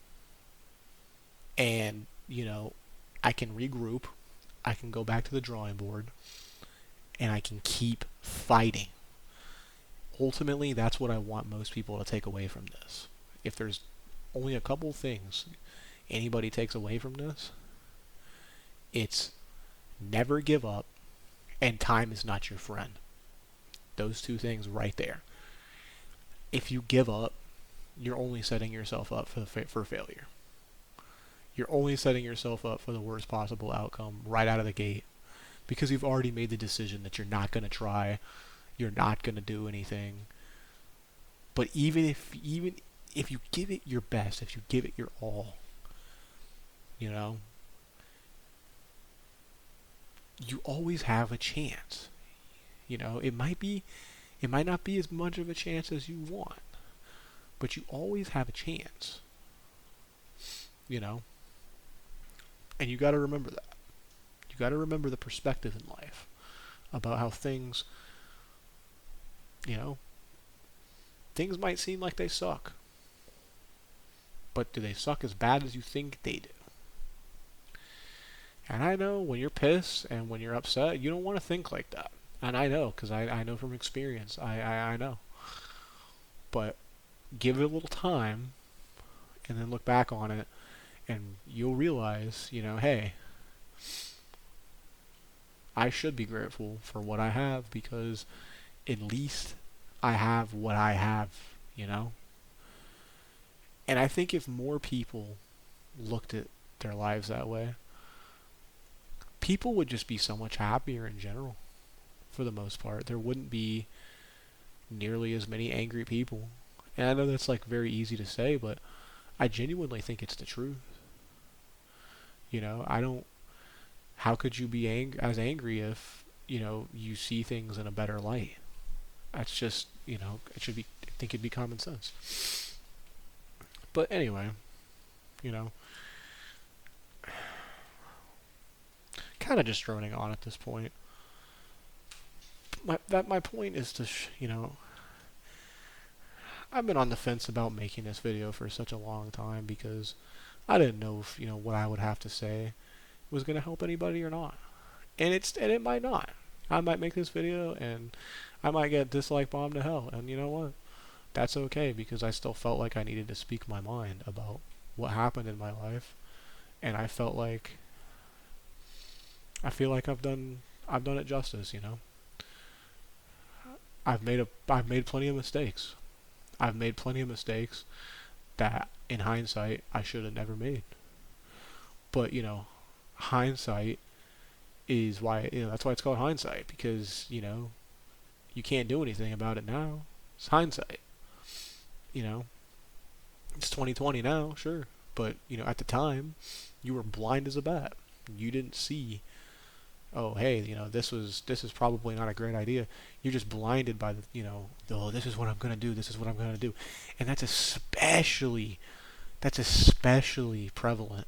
and, I can regroup, I can go back to the drawing board, and I can keep fighting. Ultimately, that's what I want most people to take away from this. If there's only a couple things anybody takes away from this, it's never give up and time is not your friend. Those two things right there. If you give up, you're only setting yourself up for failure. You're only setting yourself up for the worst possible outcome right out of the gate because you've already made the decision that you're not going to try, you're not going to do anything. But even if you give it your best, if you give it your all, you always have a chance. It might not be as much of a chance as you want, but you always have a chance. And you got to remember that. You got to remember the perspective in life about how things, things might seem like they suck. But do they suck as bad as you think they do? And I know when you're pissed and when you're upset, you don't want to think like that. And I know, because I know from experience. I know. But give it a little time and then look back on it and you'll realize, hey, I should be grateful for what I have because at least I have what I have. And I think if more people looked at their lives that way, people would just be so much happier in general. For the most part, there wouldn't be nearly as many angry people. And I know that's like very easy to say, but I genuinely think it's the truth. You know, I don't. How could you be as angry if you see things in a better light? That's just it should be. I think it'd be common sense. But anyway, you know, kind of just droning on at this point. My point is to I've been on the fence about making this video for such a long time because I didn't know if what I would have to say was gonna help anybody or not, and it might not. I might make this video and I might get dislike bombed to hell, and you know what? That's okay because I still felt like I needed to speak my mind about what happened in my life, and I feel like I've done it justice. I've made plenty of mistakes. I've made plenty of mistakes that in hindsight I should have never made. But hindsight is why that's why it's called hindsight, because you can't do anything about it now. It's hindsight. You know, it's 2020 now, sure, but at the time, you were blind as a bat. You didn't see. Oh, hey, this is probably not a great idea. You're just blinded by oh, this is what I'm gonna do. This is what I'm gonna do, and that's especially prevalent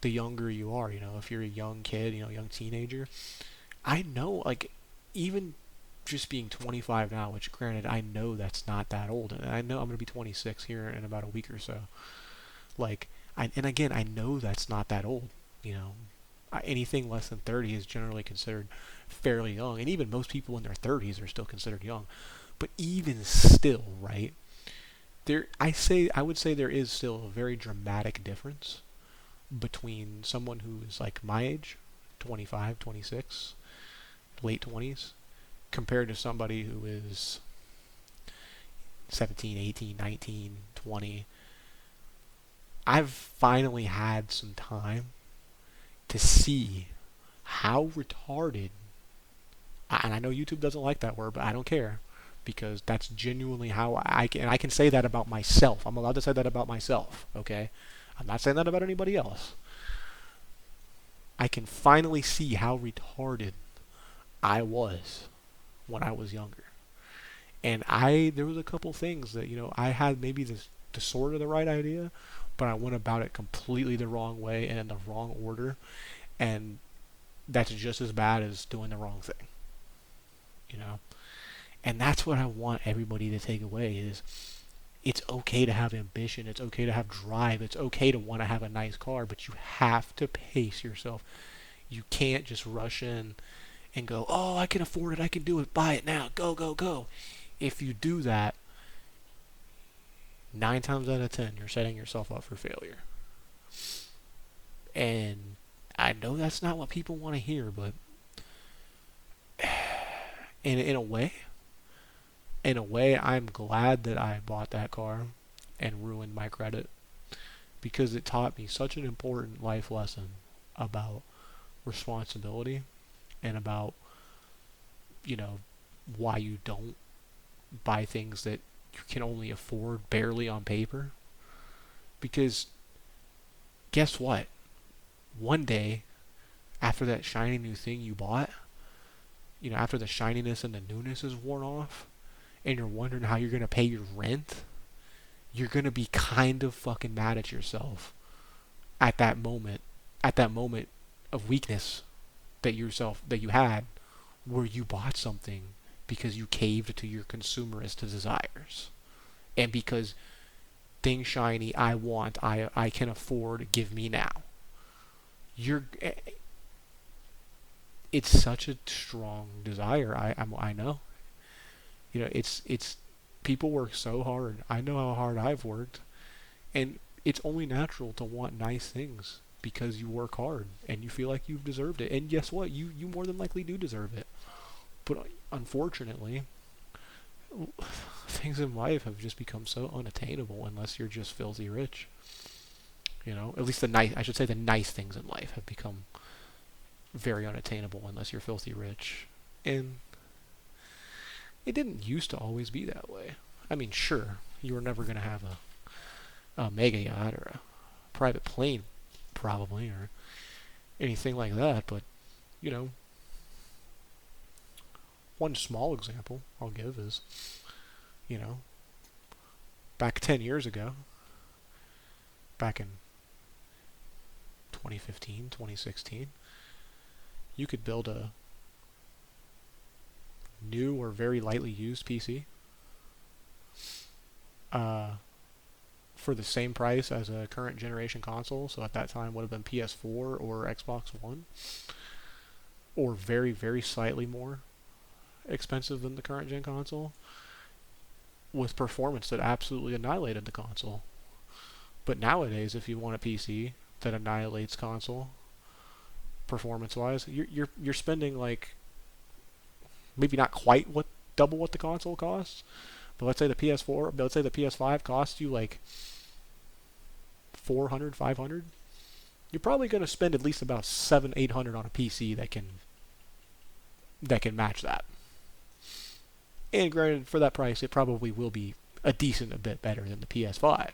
the younger you are. If you're a young kid, young teenager. I know, like, even just being 25 now, which granted I know that's not that old, and I know I'm gonna be 26 here in about a week or so. Like, and again, I know that's not that old. Anything less than 30 is generally considered fairly young, and even most people in their 30s are still considered young. But even still, right? I would say there is still a very dramatic difference between someone who is like my age, 25, 26, late 20s, compared to somebody who is 17, 18, 19, 20. I've finally had some time to see how retarded, and I know YouTube doesn't like that word, but I don't care, because that's genuinely how I can say that about myself. I'm allowed to say that about myself, okay? I'm not saying that about anybody else. I can finally see how retarded I was when I was younger. And there was a couple things that, I had maybe the sort of the right idea, but I went about it completely the wrong way and in the wrong order, and that's just as bad as doing the wrong thing. And that's what I want everybody to take away is it's okay to have ambition, it's okay to have drive, it's okay to want to have a nice car, but you have to pace yourself. You can't just rush in and go, oh, I can afford it, I can do it, buy it now, go, go, go. If you do that, 9 times out of 10, you're setting yourself up for failure. And I know that's not what people want to hear, but in a way, I'm glad that I bought that car and ruined my credit, because it taught me such an important life lesson about responsibility and about, why you don't buy things that you can only afford barely on paper. Because guess what? One day, after that shiny new thing you bought, after the shininess and the newness is worn off, and you're wondering how you're going to pay your rent, you're going to be kind of fucking mad at yourself at that moment of weakness that you had, where you bought something because you caved to your consumerist desires, and because things shiny I want, I can afford, give me now. It's such a strong desire. I know. It's people work so hard. I know how hard I've worked, and it's only natural to want nice things because you work hard and you feel like you've deserved it. And guess what? You more than likely do deserve it. But unfortunately, things in life have just become so unattainable unless you're just filthy rich. You know, at least I should say the nice things in life have become very unattainable unless you're filthy rich. And it didn't used to always be that way. I mean, sure, you were never going to have a mega yacht or a private plane, probably, or anything like that, but, you know, one small example I'll give is, you know, back 10 years ago, back in 2015, 2016, you could build a new or very lightly used PC for the same price as a current generation console. So at that time would have been PS4 or Xbox One, or very, very slightly more expensive than the current gen console, with performance that absolutely annihilated the console. But nowadays, if you want a PC that annihilates console performance-wise, you're spending like maybe not quite double what the console costs, but let's say the PS4, let's say the PS5 costs you like 400, 500. You're probably going to spend at least about 7, 800 on a PC that can match that. And granted, for that price, it probably will be a decent a bit better than the PS5.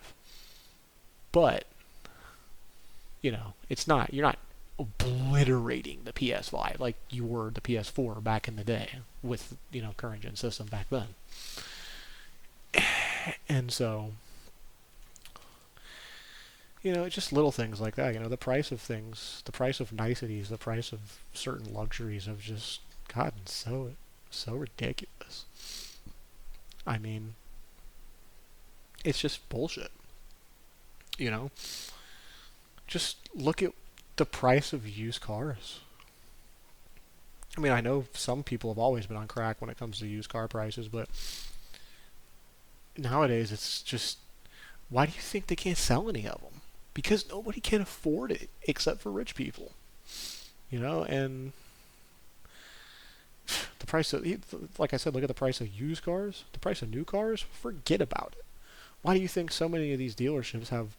But, you know, you're not obliterating the PS5 like you were the PS4 back in the day with, you know, current gen system back then. And so, you know, it's just little things like that. You know, the price of things, the price of niceties, the price of certain luxuries have just gotten so ridiculous. I mean, it's just bullshit. You know, just look at the price of used cars. I mean, I know some people have always been on crack when it comes to used car prices, but nowadays it's just, why do you think they can't sell any of them? Because nobody can afford it except for rich people. You know, and the price of, like I said, look at the price of used cars, the price of new cars, forget about it. Why do you think so many of these dealerships have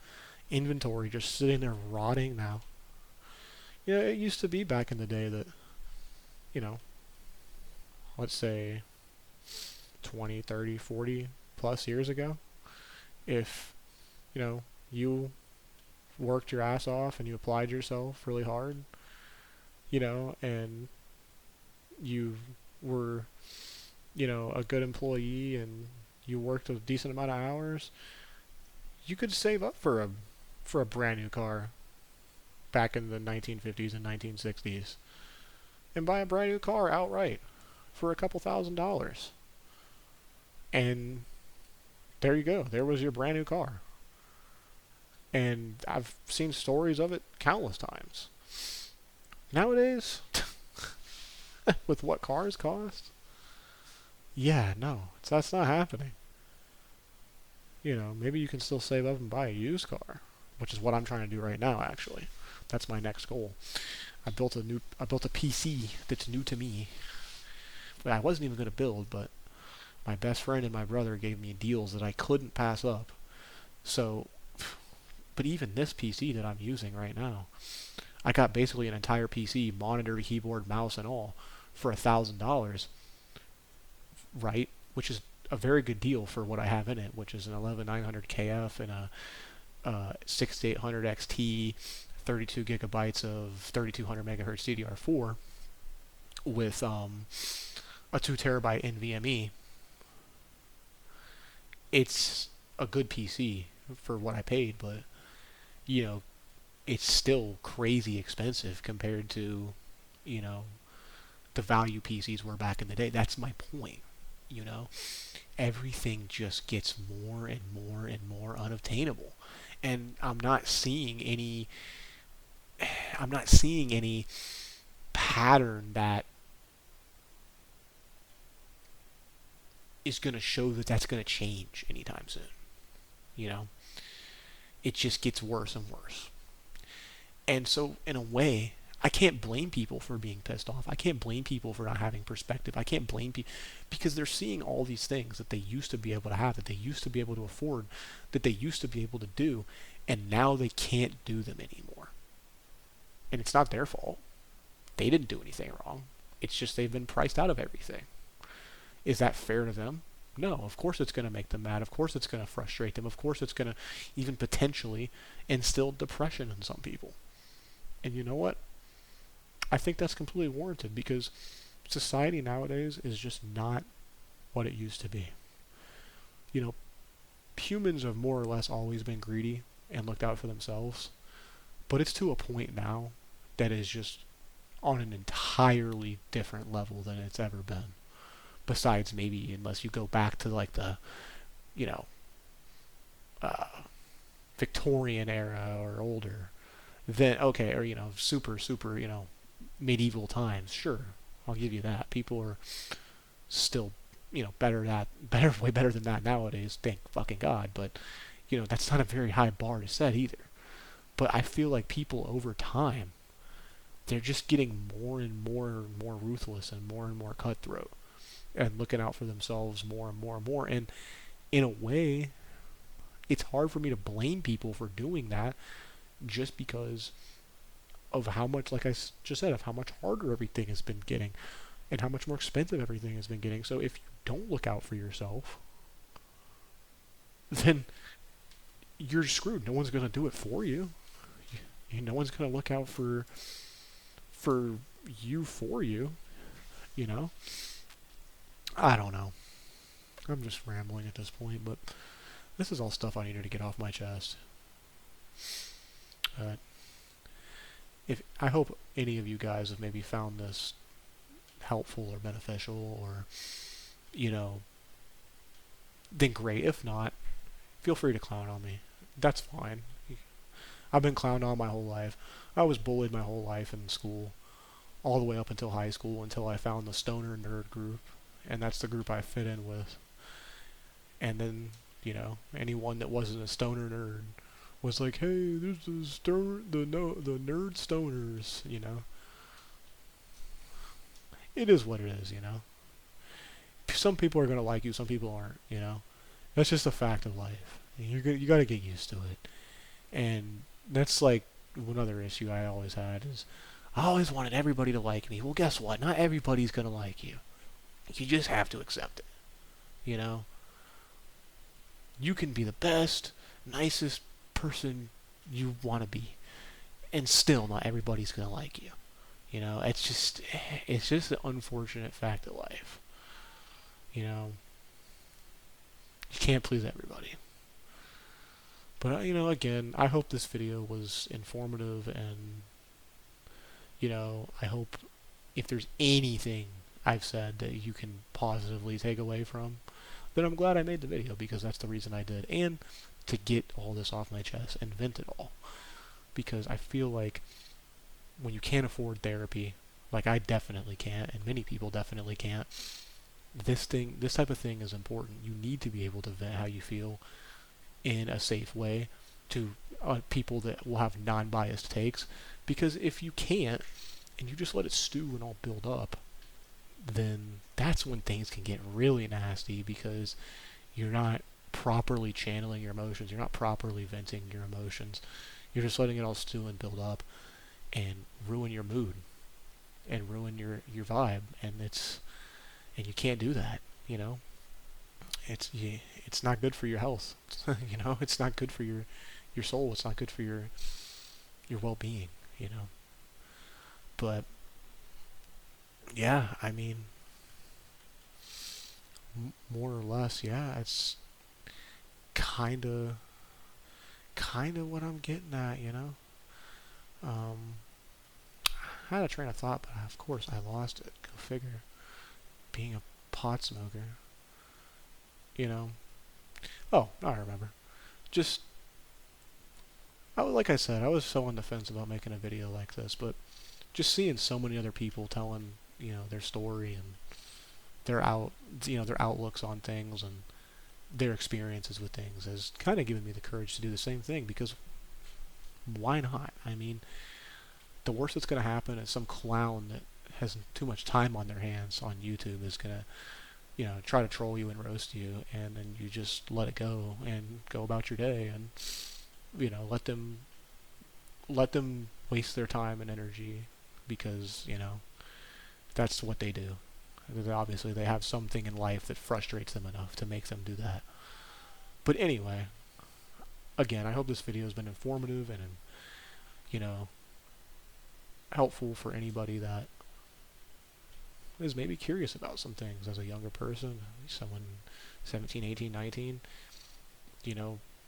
inventory just sitting there rotting now? You know, it used to be back in the day that, you know, let's say 20, 30, 40 plus years ago, if, you know, you worked your ass off and you applied yourself really hard, you know, and you were, you know, a good employee and you worked a decent amount of hours, you could save up for a brand new car back in the 1950s and 1960s and buy a brand new car outright for a couple $1,000s. And there you go. There was your brand new car. And I've seen stories of it countless times. Nowadays, with what cars cost, yeah, no, that's not happening. You know, maybe you can still save up and buy a used car, which is what I'm trying to do right now, actually. That's my next goal. I built a PC that's new to me. But I wasn't even going to build, but my best friend and my brother gave me deals that I couldn't pass up. So, but even this PC that I'm using right now, I got basically an entire PC, monitor, keyboard, mouse, and all, for $1,000, right? Which is a very good deal for what I have in it, which is an 11900 KF and a 6800 XT, 32 gigabytes of 3200 megahertz DDR4 with a 2 terabyte NVMe. It's a good PC for what I paid, but, you know, it's still crazy expensive compared to, you know, the value PCs were back in the day. That's my point, you know. Everything just gets more and more and more unobtainable. And I'm not seeing any pattern that is going to show that that's going to change anytime soon. You know, it just gets worse and worse. And so, in a way, I can't blame people for being pissed off. I can't blame people for not having perspective. I can't blame people because they're seeing all these things that they used to be able to have, that they used to be able to afford, that they used to be able to do, And now they can't do them anymore. And it's not their fault. They didn't do anything wrong. It's just they've been priced out of everything. Is that fair to them? No, of course it's going to make them mad. Of course it's going to frustrate them. Of course it's going to even potentially instill depression in some people. And you know what? I think that's completely warranted because society nowadays is just not what it used to be. You know, humans have more or less always been greedy and looked out for themselves, but it's to a point now that is just on an entirely different level than it's ever been. Besides, maybe unless you go back to like the, you know, uh, Victorian era or older, then okay, or super medieval times. Sure, I'll give you that. People are still way better than that nowadays. Thank fucking God. But that's not a very high bar to set either. But I feel like people over time, they're just getting more and more ruthless and more cutthroat and looking out for themselves more and more. And in a way, it's hard for me to blame people for doing that just because of how much, like I just said, of how much harder everything has been getting and how much more expensive everything has been getting. So if you don't look out for yourself, then you're screwed. No one's going to do it for you. No one's going to look out for you for you. I don't know. I'm just rambling at this point, but this is all stuff I needed to get off my chest. I hope any of you guys have maybe found this helpful or beneficial, or then great. If not, feel free to clown on me. That's fine. I've been clowned on my whole life. I was bullied my whole life in school, all the way up until high school, until I found the stoner nerd group, and that's the group I fit in with. And then, anyone that wasn't a stoner nerd was like, "Hey, there's the nerd stoners," It is what it is, Some people are gonna like you, some people aren't, That's just a fact of life. And you gotta get used to it. And that's like another issue I always had is I always wanted everybody to like me. Well, guess what? Not everybody's gonna like you. You just have to accept it. You can be the best, nicest person you want to be, and still not everybody's gonna like you. It's just an unfortunate fact of life. You can't please everybody. But again, I hope this video was informative, and I hope if there's anything I've said that you can positively take away from, then I'm glad I made the video, because that's the reason I did, and to get all this off my chest and vent it all. Because I feel like when you can't afford therapy, like I definitely can't, and many people definitely can't, this type of thing is important. You need to be able to vent how you feel in a safe way to people that will have non-biased takes. Because if you can't, and you just let it stew and all build up, then that's when things can get really nasty, because you're not properly channeling your emotions. You're not properly venting your emotions. You're just letting it all stew and build up and ruin your mood and ruin your vibe. And you can't do that. It's not good for your health. It's not good for your soul. It's not good for your well-being. But yeah, I mean, more or less, yeah, it's kind of what I'm getting at, I had a train of thought, but of course I lost it. Go figure. Being a pot smoker, Oh, I remember. Just, like I said, I was so on the fence about making a video like this, but just seeing so many other people telling, their story and their outlooks on things and their experiences with things has kind of given me the courage to do the same thing, because why not? I mean, the worst that's going to happen is some clown that has too much time on their hands on YouTube is going to, try to troll you and roast you, and then you just let it go and go about your day, and let them waste their time and energy, because that's what they do. Obviously, they have something in life that frustrates them enough to make them do that. But anyway, again, I hope this video has been informative and helpful for anybody that is maybe curious about some things as a younger person, someone 17, 18, 19,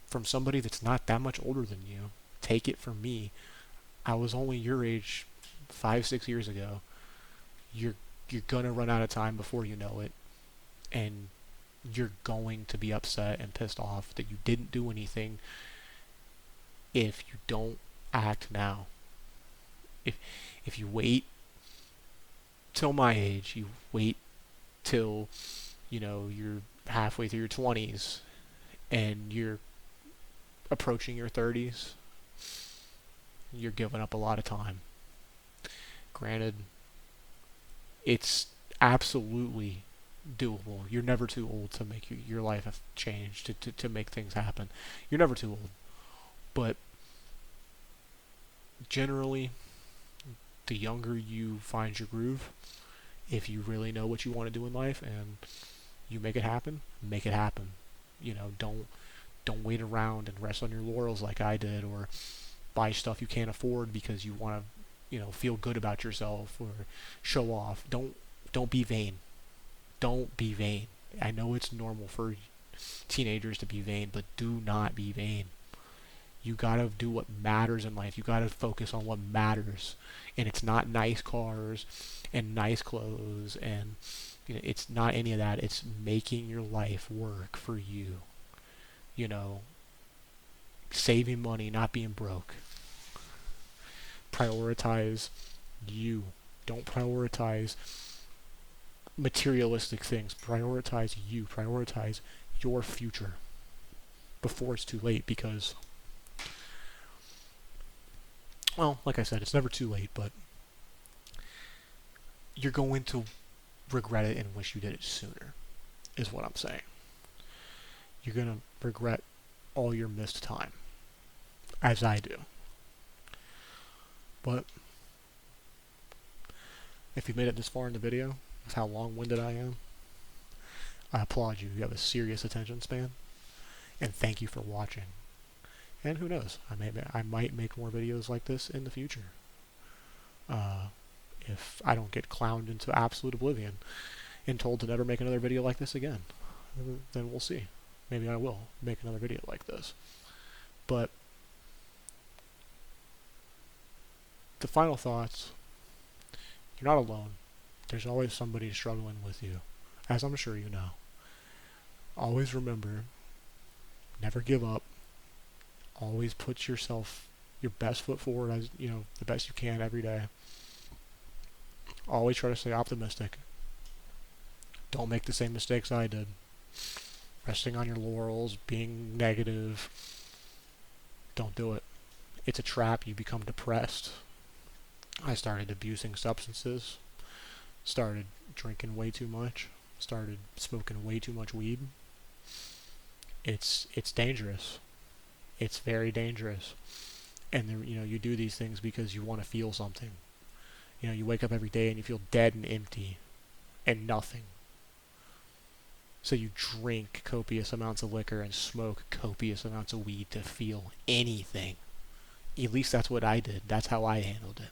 from somebody that's not that much older than you. Take it from me. I was only your age 5, 6 years ago. You're gonna run out of time before you know it, and you're going to be upset and pissed off that you didn't do anything if you don't act now. If you wait till my age, you wait till you're halfway through your 20s and you're approaching your 30s, you're giving up a lot of time. Granted, it's absolutely doable. You're never too old to make your life change, to make things happen. You're never too old. But generally, the younger you find your groove, if you really know what you want to do in life and you make it happen, make it happen. Don't wait around and rest on your laurels like I did, or buy stuff you can't afford because you want to, feel good about yourself or show off. Don't be vain. Don't be vain. I know it's normal for teenagers to be vain, but do not be vain. You gotta do what matters in life. You gotta focus on what matters, and it's not nice cars and nice clothes, and it's not any of that. It's making your life work for you. Saving money, not being broke. Prioritize you. Don't prioritize materialistic things. Prioritize you. Prioritize your future before it's too late, because, well, like I said, it's never too late, but you're going to regret it and wish you did it sooner, is what I'm saying. You're going to regret all your missed time, as I do. But if you made it this far in the video, with how long-winded I am, I applaud you. You have a serious attention span, and thank you for watching. And who knows, I might make more videos like this in the future. If I don't get clowned into absolute oblivion and told to never make another video like this again, then we'll see. Maybe I will make another video like this. But the final thoughts: you're not alone. There's always somebody struggling with you, as I'm sure you know. Always remember, never give up. Always put your best foot forward, as the best you can every day. Always try to stay optimistic. Don't make the same mistakes I did. Resting on your laurels, being negative. Don't do it. It's a trap. You become depressed. I started abusing substances. Started drinking way too much. Started smoking way too much weed. It's dangerous. It's very dangerous. And you do these things because you want to feel something. You wake up every day and you feel dead and empty and nothing. So you drink copious amounts of liquor and smoke copious amounts of weed to feel anything. At least that's what I did. That's how I handled it.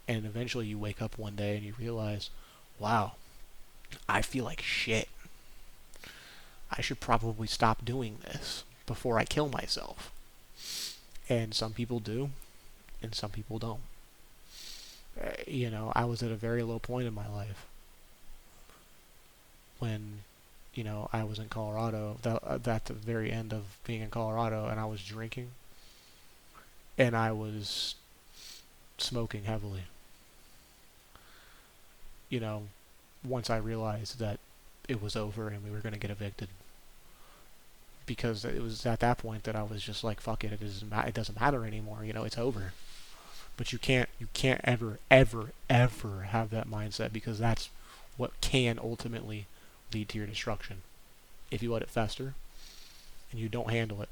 And eventually you wake up one day and you realize, wow, I feel like shit. I should probably stop doing this before I kill myself. And some people do, and some people don't. I was at a very low point in my life when, I was in Colorado, at the very end of being in Colorado, and I was drinking, and I was smoking heavily. Once I realized that it was over and we were going to get evicted. Because it was at that point that I was just like, fuck it, it doesn't matter anymore, it's over. But you can't ever have that mindset, because that's what can ultimately lead to your destruction if you let it fester and you don't handle it.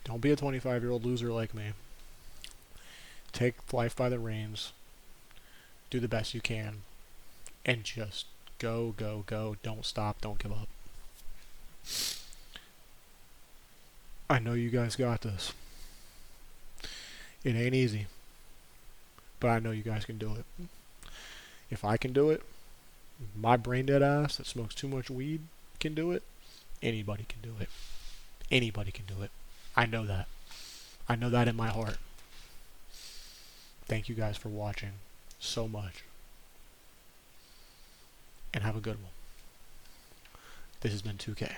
Don't be a 25-year-old loser like me. Take life by the reins. Do the best you can. And just go, go, go. Don't stop. Don't give up. I know you guys got this. It ain't easy. But I know you guys can do it. If I can do it, my brain dead ass that smokes too much weed can do it. Anybody can do it. Anybody can do it. I know that. I know that in my heart. Thank you guys for watching so much. And have a good one. This has been 2K.